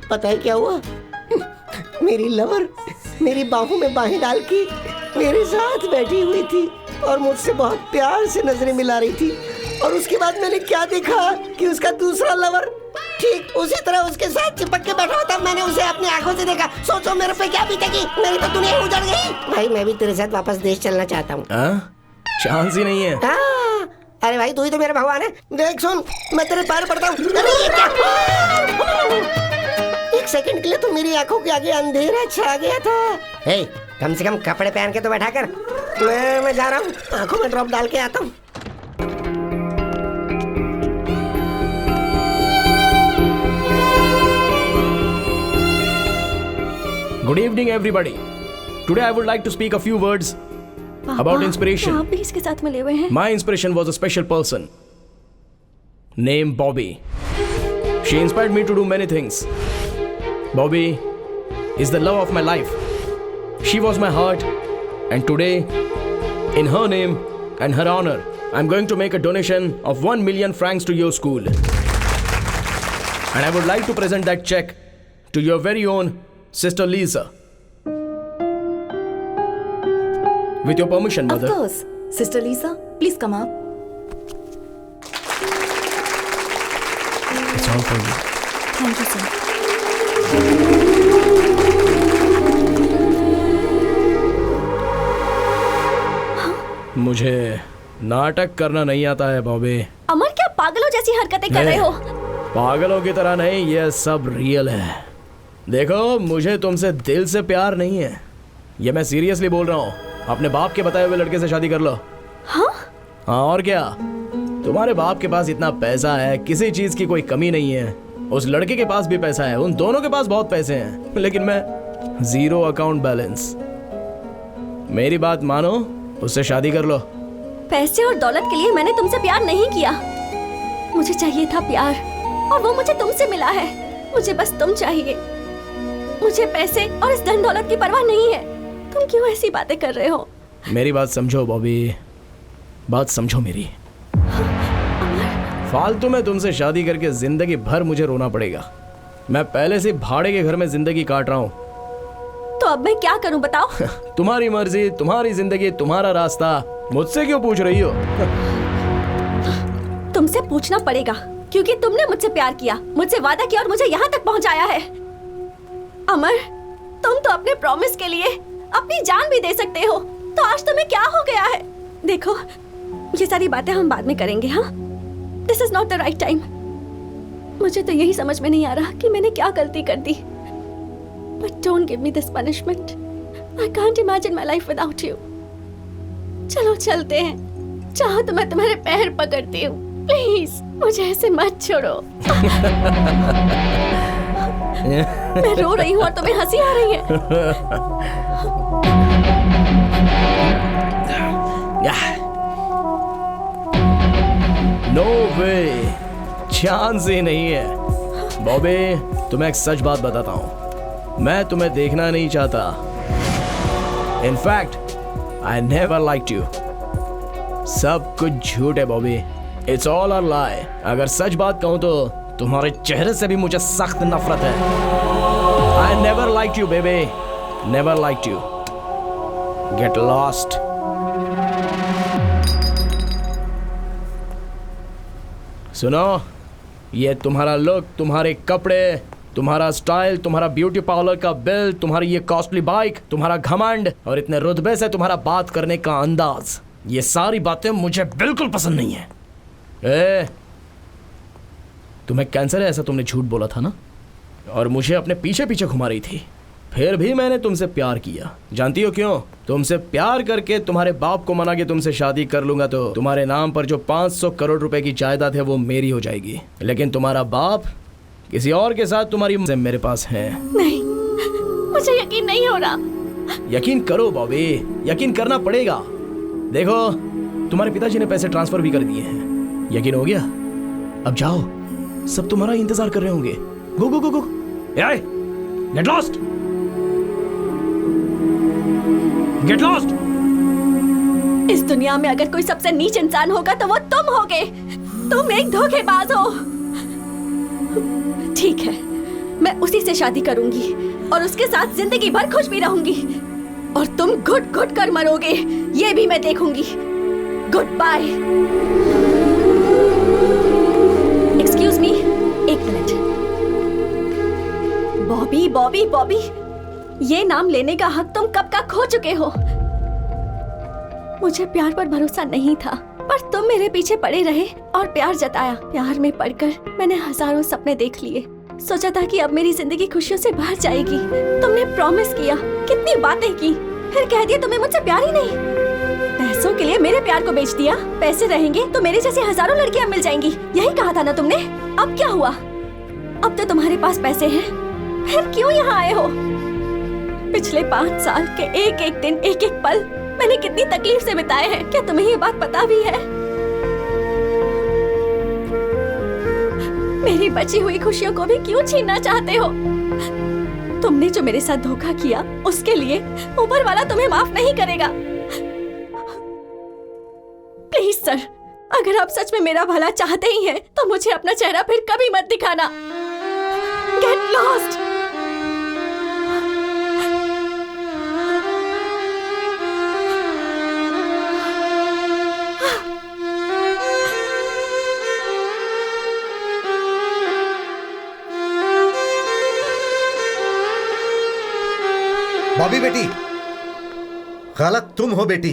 पता है क्या हुआ? मेरी लवर मेरी बाहों में बाहें डाल के मेरे साथ बैठी हुई थी और मुझसे बहुत प्यार से नजरें मिला रही थी, और उसके बाद मैंने क्या देखा कि उसका दूसरा लवर ठीक उसी तरह उसके साथ चिपक के बैठा होता। मैंने उसे अपनी आंखों से देखा। सोचो मेरे पे क्या बीतेगी। मेरी तो दुनिया उजड़ गई। भाई मैं भी तेरे साथ वापस देश चलना चाहता हूँ। चांस ही नहीं है। अरे भाई तू ही तो मेरा भगवान है। देख सुन, मैं तेरे पैर पड़ता हूँ। अरे ये क्या? एक सेकंड के लिए तो मेरी आंखों के आगे अंधेरा छा गया था। हे, कम से कम कपड़े पहन के तो बैठा कर। मैं जा रहा हूँ, आंखों में ड्रॉप डाल के आता हूँ। Good evening, everybody. Today I would like to speak a few words about inspiration. आप भी इसके साथ मिले हुए हैं? My inspiration was a special person named Bobby. She inspired me to do many things. Bobby is the love of my life. She was my heart, and today, in her name and her honor, I'm going to make a donation of 1 million francs to your school. And I would like to present that check to your very own Sister Lisa. With your permission, Mother. Of course. Sister Lisa, please come up. It's all for you. Thank you, sir. मुझे नाटक करना नहीं आता है बॉबी। अमर, क्या पागलों जैसी हरकतें कर रहे हो? पागलों की तरह नहीं, ये सब रियल है। देखो, मुझे तुमसे दिल से प्यार नहीं है, ये मैं सीरियसली बोल रहा हूँ। अपने बाप के बताए हुए लड़के से शादी कर लो। हाँ? हाँ और क्या, तुम्हारे बाप के पास इतना पैसा है, किसी चीज की कोई कमी नहीं है। उस लड़के के पास भी पैसा है, उन दोनों के पास बहुत पैसे हैं, लेकिन मैं जीरो अकाउंट बैलेंस। मेरी बात मानो, उससे शादी कर लो। पैसे और दौलत के लिए मैंने तुमसे प्यार नहीं किया। मुझे चाहिए था प्यार, और वो मुझे तुमसे मिला है। मुझे बस तुम चाहिए। मुझे पैसे और इस धन दौलत की परवाह नहीं है। तुम क्यों ऐसी बातें कर रहे हो? मेरी बात समझो बॉबी, बात समझो मेरी। फालतू में तुमसे शादी करके जिंदगी भर मुझे रोना पड़ेगा। मैं पहले से भाड़े के घर में जिंदगी काट रहा हूँ। तो अब मैं क्या करूं बताओ? तुम्हारी मर्जी, तुम्हारी जिंदगी, तुम्हारा रास्ता। मुझसे क्यों पूछ रही हो? तुमसे पूछना पड़ेगा, क्योंकि तुमने मुझसे प्यार किया, मुझसे वादा किया और मुझे यहाँ तक पहुँचाया है। अमर, तुम तो अपने प्रॉमिस के लिए अपनी जान भी दे सकते हो, तो आज तुम्हें क्या हो गया है? देखो, ये सारी बातें हम बाद में करेंगे। हाँ, this is not the right time. मुझे तो यही समझ में नहीं आ रहा कि मैंने क्या गलती कर दी। But don't give me this punishment. I can't imagine my life without you. चलो चलते हैं, चाहो तो मैं तुम्हारे पैर पकड़ती हूँ। प्लीज मुझे ऐसे मत छोड़ो। मैं रो रही हूँ और तुम्हें हंसी आ रही है। नो वे, चांस ही नहीं है। बॉबी, तुम्हें एक सच बात बताता हूँ, मैं तुम्हें देखना नहीं चाहता। In fact I never liked you. सब कुछ झूठ है बॉबी, इट्स ऑल अ लाई। अगर सच बात कहूँ तो तुम्हारे चेहरे से भी मुझे सख्त नफरत है। I never liked you baby, never liked you. Get lost. सुनो, ये तुम्हारा लुक, तुम्हारे कपड़े, तुम्हारा स्टाइल, तुम्हारा ब्यूटी पार्लर का बिल, तुम्हारी ये कॉस्टली बाइक, तुम्हारा घमंड और इतने रुतबे से तुम्हारा बात करने का अंदाज, ये सारी बातें मुझे बिल्कुल पसंद नहीं है। तुम्हें कैंसर है ऐसा तुमने झूठ बोला था ना, और मुझे अपने पीछे पीछे घुमा रही थी। फिर भी मैंने तुमसे प्यार किया। जानती हो क्यों? तुमसे प्यार करके तुम्हारे बाप को मना के तुमसे शादी कर लूंगा तो तुम्हारे नाम पर जो 500 करोड़ रुपए की जायदाद है वो मेरी हो जाएगी। लेकिन तुम्हारा बाप किसी और के साथ तुम्हारी मेरे पास है। नहीं, मुझे यकीन नहीं हो रहा। यकीन करो बॉबी, यकीन करना पड़ेगा। देखो, तुम्हारे पिताजी ने पैसे ट्रांसफर भी कर दिए हैं। यकीन हो गया? अब जाओ, सब तुम्हारा इंतजार कर रहे होंगे। गो गो गो गो, गेट लॉस्ट, गेट लॉस्ट। इस दुनिया में अगर कोई सबसे नीच इंसान होगा तो वो तुम होगे। तुम एक धोखेबाज हो। ठीक है, मैं उसी से शादी करूंगी और उसके साथ जिंदगी भर खुश भी रहूंगी। और तुम घुट घुट कर मरोगे, ये भी मैं देखूंगी। Good bye. एक्सक्यूज मी, एक मिनट। बॉबी बॉबी बॉबी, ये नाम लेने का हक तुम कब का खो चुके हो। मुझे प्यार पर भरोसा नहीं था, पर तुम मेरे पीछे पड़े रहे और प्यार जताया। प्यार में पड़कर मैंने हजारों सपने देख लिए। सोचा था कि अब मेरी जिंदगी खुशियों से भर जाएगी। तुमने प्रॉमिस किया, कितनी बातें की, फिर कह दिया तुम्हें मुझसे प्यार ही नहीं। पैसों के लिए मेरे प्यार को बेच दिया। पैसे रहेंगे तो मेरे जैसी हजारों लड़कियां मिल जाएंगी, यही कहा था ना तुमने। अब क्या हुआ? अब तो तुम्हारे पास पैसे हैं, फिर क्यों यहाँ आए हो? पिछले 5 साल के एक एक दिन, एक एक पल मैंने कितनी तकलीफ से बिताए हैं। क्या तुम्हें ये बात पता भी है? मेरी बची हुई खुशियों को भी क्यों छीनना चाहते हो? तुमने जो मेरे साथ धोखा किया, उसके लिए ऊपर वाला तुम्हें माफ नहीं करेगा। प्लीज सर, अगर आप सच में मेरा भला चाहते ही हैं, तो मुझे अपना चेहरा फिर कभी मत दिखाना। Get lost. बॉबी बेटी, गलत तुम हो बेटी,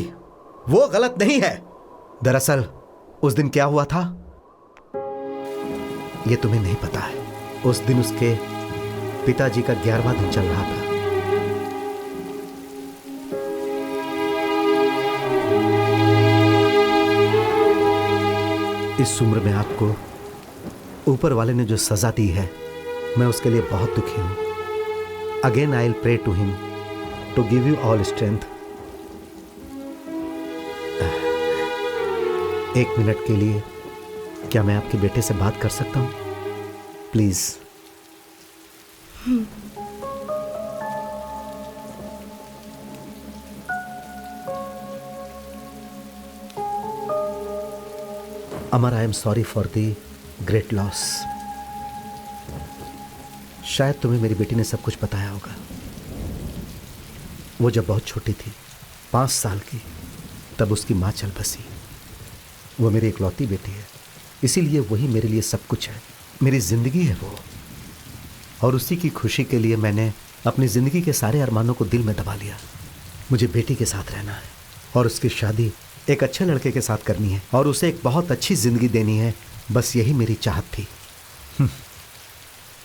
वो गलत नहीं है। दरअसल उस दिन क्या हुआ था ये तुम्हें नहीं पता है। उस दिन उसके पिताजी का 11वां दिन चल रहा था। इस उम्र में आपको ऊपर वाले ने जो सजा दी है, मैं उसके लिए बहुत दुखी हूं। Again I will pray to him to give you all strength. एक मिनट के लिए क्या मैं आपके बेटे से बात कर सकता हूं? Please. Amar, I am sorry for the great loss. शायद तुम्हें मेरी बेटी ने सब कुछ बताया होगा। वो जब बहुत छोटी थी, 5 साल की, तब उसकी माँ चल बसी। वो मेरी इकलौती बेटी है, इसीलिए वही मेरे लिए सब कुछ है। मेरी ज़िंदगी है वो, और उसी की खुशी के लिए मैंने अपनी ज़िंदगी के सारे अरमानों को दिल में दबा लिया। मुझे बेटी के साथ रहना है और उसकी शादी एक अच्छे लड़के के साथ करनी है और उसे एक बहुत अच्छी ज़िंदगी देनी है। बस यही मेरी चाहत थी।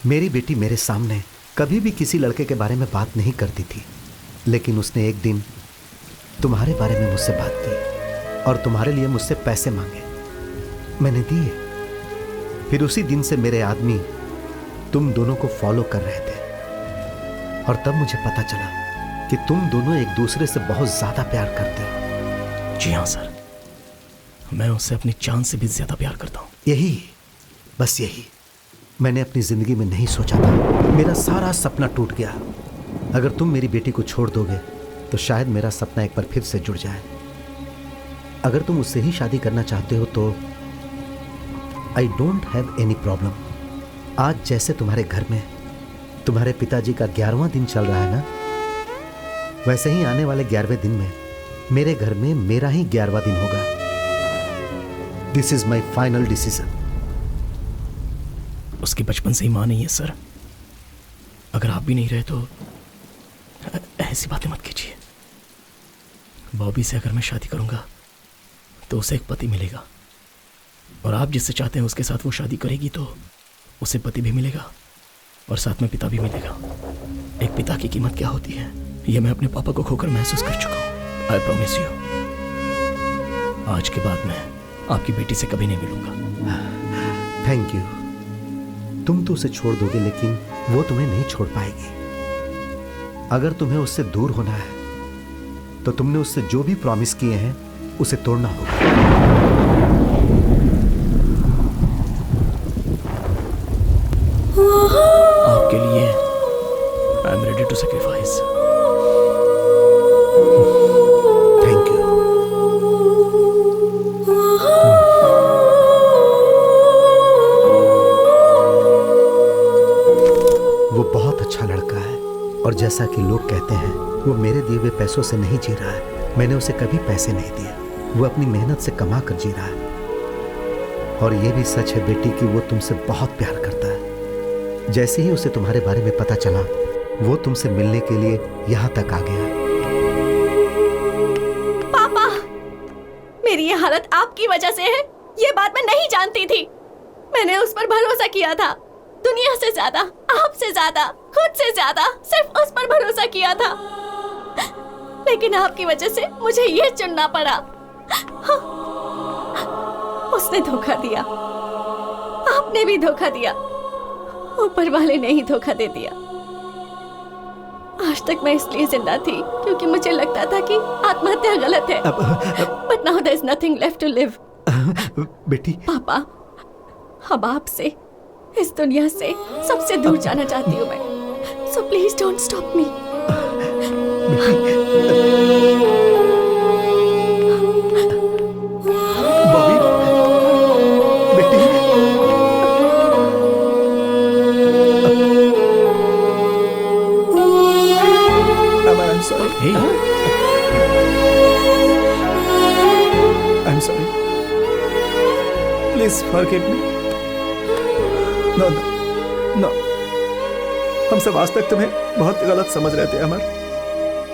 मेरी बेटी मेरे सामने कभी भी किसी लड़के के बारे में बात नहीं करती थी, लेकिन उसने एक दिन तुम्हारे बारे में मुझसे बात की और तुम्हारे लिए मुझसे पैसे मांगे। मैंने दिए। फिर उसी दिन से मेरे आदमी तुम दोनों को फॉलो कर रहे थे और तब मुझे पता चला कि तुम दोनों एक दूसरे से बहुत ज्यादा प्यार करते हो। जी हाँ सर, मैं उससे अपनी जान से भी ज्यादा प्यार करता हूँ। यही, बस यही मैंने अपनी जिंदगी में नहीं सोचा था। मेरा सारा सपना टूट गया। अगर तुम मेरी बेटी को छोड़ दोगे तो शायद मेरा सपना एक बार फिर से जुड़ जाए। अगर तुम उससे ही शादी करना चाहते हो तो आई डोंट हैव एनी प्रॉब्लम। आज जैसे तुम्हारे घर में तुम्हारे पिताजी का 11वां दिन चल रहा है ना, वैसे ही आने वाले 11वें दिन में मेरे घर में मेरा ही 11वां दिन होगा। This is my final decision. उसकी बचपन से ही मां नहीं है सर। अगर आप भी नहीं रहे तो ऐसी बातें मत कीजिए। बॉबी से अगर मैं शादी करूंगा तो उसे एक पति मिलेगा, और आप जिससे चाहते हैं उसके साथ वो शादी करेगी तो उसे पति भी मिलेगा। और साथ में पिता भी मिलेगा। एक पिता की कीमत क्या होती है ये मैं अपने पापा को खोकर महसूस कर चुका हूँ। आई प्रॉमिस यू, आज के बाद मैं आपकी बेटी से कभी नहीं मिलूंगा। Thank you. तुम तो उसे छोड़ दोगे लेकिन वो तुम्हें नहीं छोड़ पाएगी। अगर तुम्हें उससे दूर होना है तो तुमने उससे जो भी प्रॉमिस किए हैं उसे तोड़ना होगा। आपके लिए I am ready to sacrifice. Thank you. वो बहुत अच्छा लड़का है और जैसा कि लोग कहते हैं वो मेरे दिए हुए पैसों से नहीं जी रहा है। मैंने उसे कभी पैसे नहीं दिए। वो अपनी मेहनत से कमा कर जी रहा है। और ये भी सच है बेटी कि वो तुमसे बहुत प्यार करता है। जैसे ही उसे तुम्हारे बारे में पता चला वो तुमसे मिलने के लिए यहाँ तक आ गया। पापा, मेरी ये हालत आपकी वजह से है। ये बात मैं नहीं जानती थी। मैंने उस पर भरोसा किया था, दुनिया से ज्यादा, आपसे ज्यादा, खुद से ज्यादा, सिर्फ उस पर भरोसा किया था। लेकिन आपकी वजह से मुझे ये चुनना पड़ा। उसने धोखा दिया, आपने भी धोखा दिया, ऊपर वाले ने ही धोखा दे दिया। आज तक मैं इसलिए जिंदा थी क्योंकि मुझे लगता था कि आत्महत्या गलत है। But now there is nothing left to live. बेटी, पापा, अब आपसे, इस दुनिया से सबसे दूर जाना चाहती हूँ मैं। So please don't stop me. Bobby, बेटी, I'm sorry. Hey. I'm sorry. Please forgive me. No, no, no. हम सब आज तक तुम्हें बहुत गलत समझ रहे थे अमर।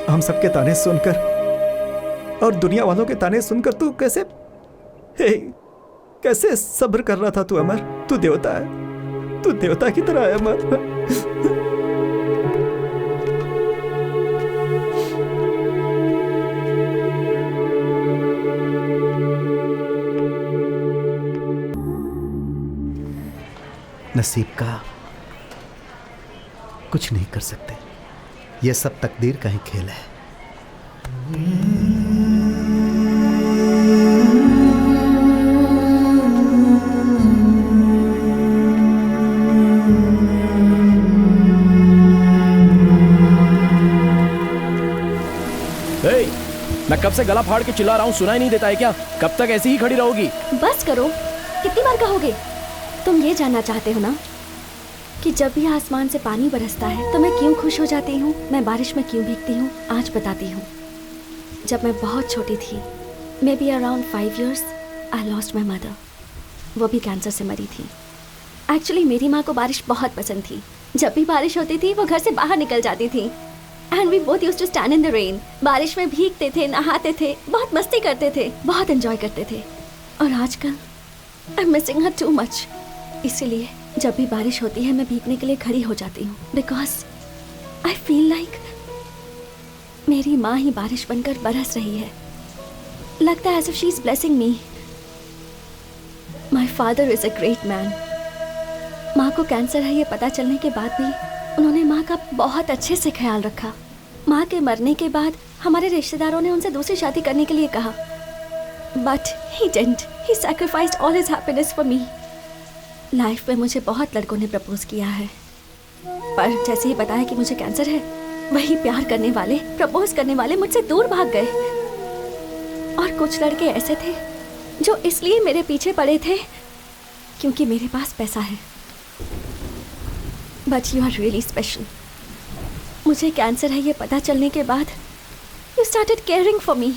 हम सबके ताने सुनकर और दुनिया वालों के ताने सुनकर तू कैसे सब्र कर रहा था तू अमर। तू देवता है, तू देवता की तरह है अमर। नसीब का कुछ नहीं कर सकते। यह सब तकदीर का ही खेल है। Hey, मैं कब से गला फाड़ के चिल्ला रहा हूँ, सुनाई नहीं देता है क्या? कब तक ऐसी ही खड़ी रहोगी? बस करो, कितनी बार कहोगे? तुम ये जानना चाहते हो ना कि जब भी आसमान से पानी बरसता है तो मैं क्यों खुश हो जाती हूँ, मैं बारिश में क्यों भीगती हूँ? आज बताती हूँ। जब मैं बहुत छोटी थी, may be around 5 years, I lost my mother. वो भी कैंसर से मरी थी। एक्चुअली मेरी माँ को बारिश बहुत पसंद थी। जब भी बारिश होती थी वो घर से बाहर निकल जाती थी। And we both used to stand in the rain. बारिश में भीगते थे, नहाते थे, बहुत मस्ती करते थे, बहुत एंजॉय करते थे। और आजकल I am missing her too much. इसीलिए जब भी बारिश होती है मैं भीगने के लिए खड़ी हो जाती हूँ। बिकॉज आई फील लाइक मेरी माँ ही बारिश बनकर बरस रही है। लगता है as if she is blessing me. My father is a great man. माँ को कैंसर है ये पता चलने के बाद भी उन्होंने माँ का बहुत अच्छे से ख्याल रखा। माँ के मरने के बाद हमारे रिश्तेदारों ने उनसे दूसरी शादी करने के लिए कहा, but he didn't. He sacrificed all his happiness for me. Life में मुझे बहुत लड़कों ने प्रपोज किया है, पर जैसे ही बताया कि मुझे कैंसर है, वही प्यार करने वाले, प्रपोज करने वाले मुझसे दूर भाग गए। और कुछ लड़के ऐसे थे जो इसलिए मेरे पीछे पड़े थे क्योंकि मेरे पास पैसा है। But you are really special. मुझे कैंसर है ये पता चलने के बाद you started caring for me.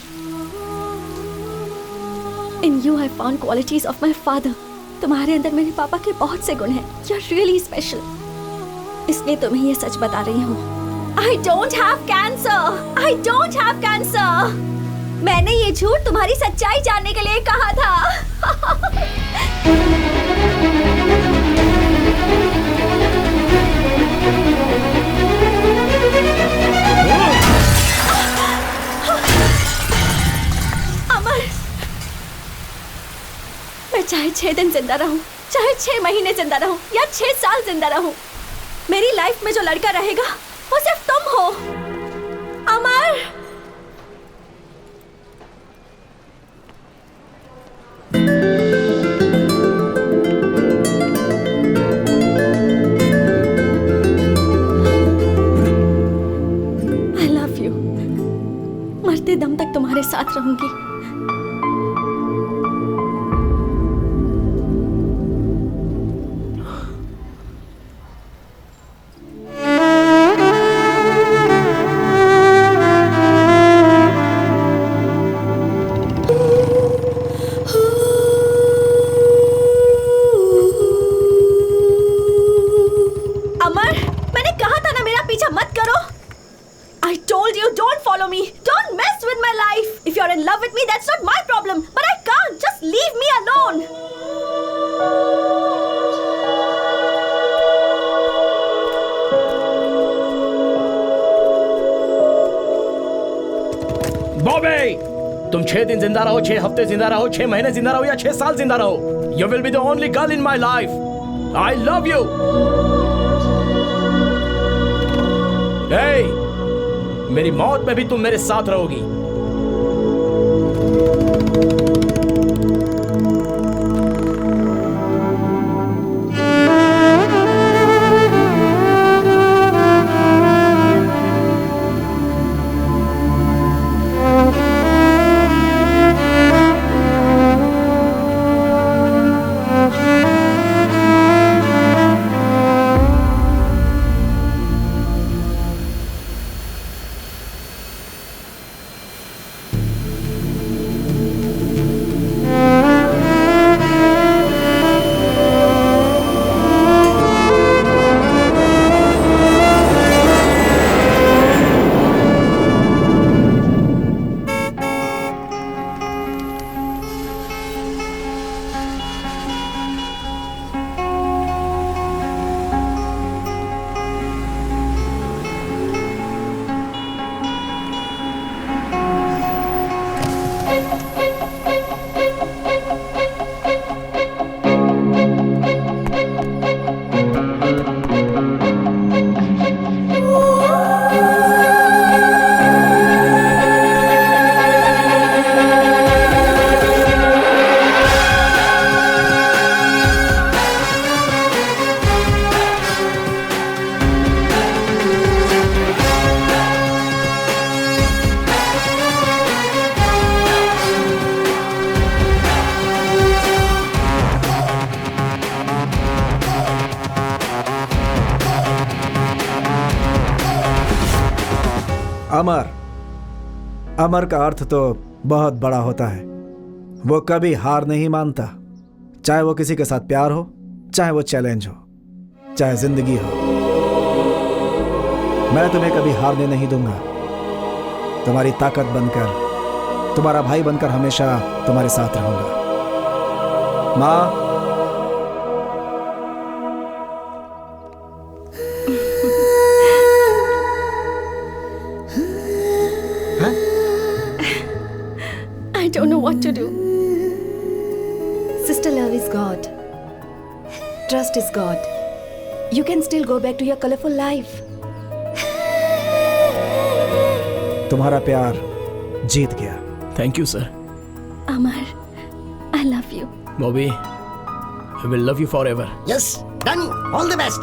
In you I found qualities of my father. तुम्हारे अंदर मेरे पापा के बहुत से गुण हैं। You are really special. इसलिए तुम्हें ये सच बता रही हूँ। I don't have cancer. I don't have cancer. मैंने ये झूठ तुम्हारी सच्चाई जानने के लिए कहा था। चाहे 6 दिन जिंदा रहूं, चाहे 6 महीने जिंदा रहूं या 6 साल जिंदा रहूं, मेरी लाइफ में जो लड़का रहेगा वो सिर्फ तुम हो अमर। I love you. मरते दम तक तुम्हारे साथ रहूंगी। तुम 6 दिन जिंदा रहो, 6 हफ्ते जिंदा रहो, 6 महीने जिंदा रहो या 6 साल जिंदा रहो, you will be the only girl in my life. I love you. मेरी मौत में भी तुम मेरे साथ रहोगी। अमर, अमर का अर्थ तो बहुत बड़ा होता है। वो कभी हार नहीं मानता, चाहे वो किसी के साथ प्यार हो, चाहे वो चैलेंज हो, चाहे जिंदगी हो। मैं तुम्हें कभी हारने नहीं दूंगा। तुम्हारी ताकत बनकर, तुम्हारा भाई बनकर हमेशा तुम्हारे साथ रहूंगा। माँ, I don't know what to do. Sister, love is God. Trust is God. You can still go back to your colorful life. तुम्हारा प्यार जीत गया। Thank you sir. Amar, I love you. Bobby, I will love you forever. Yes, done. All the best.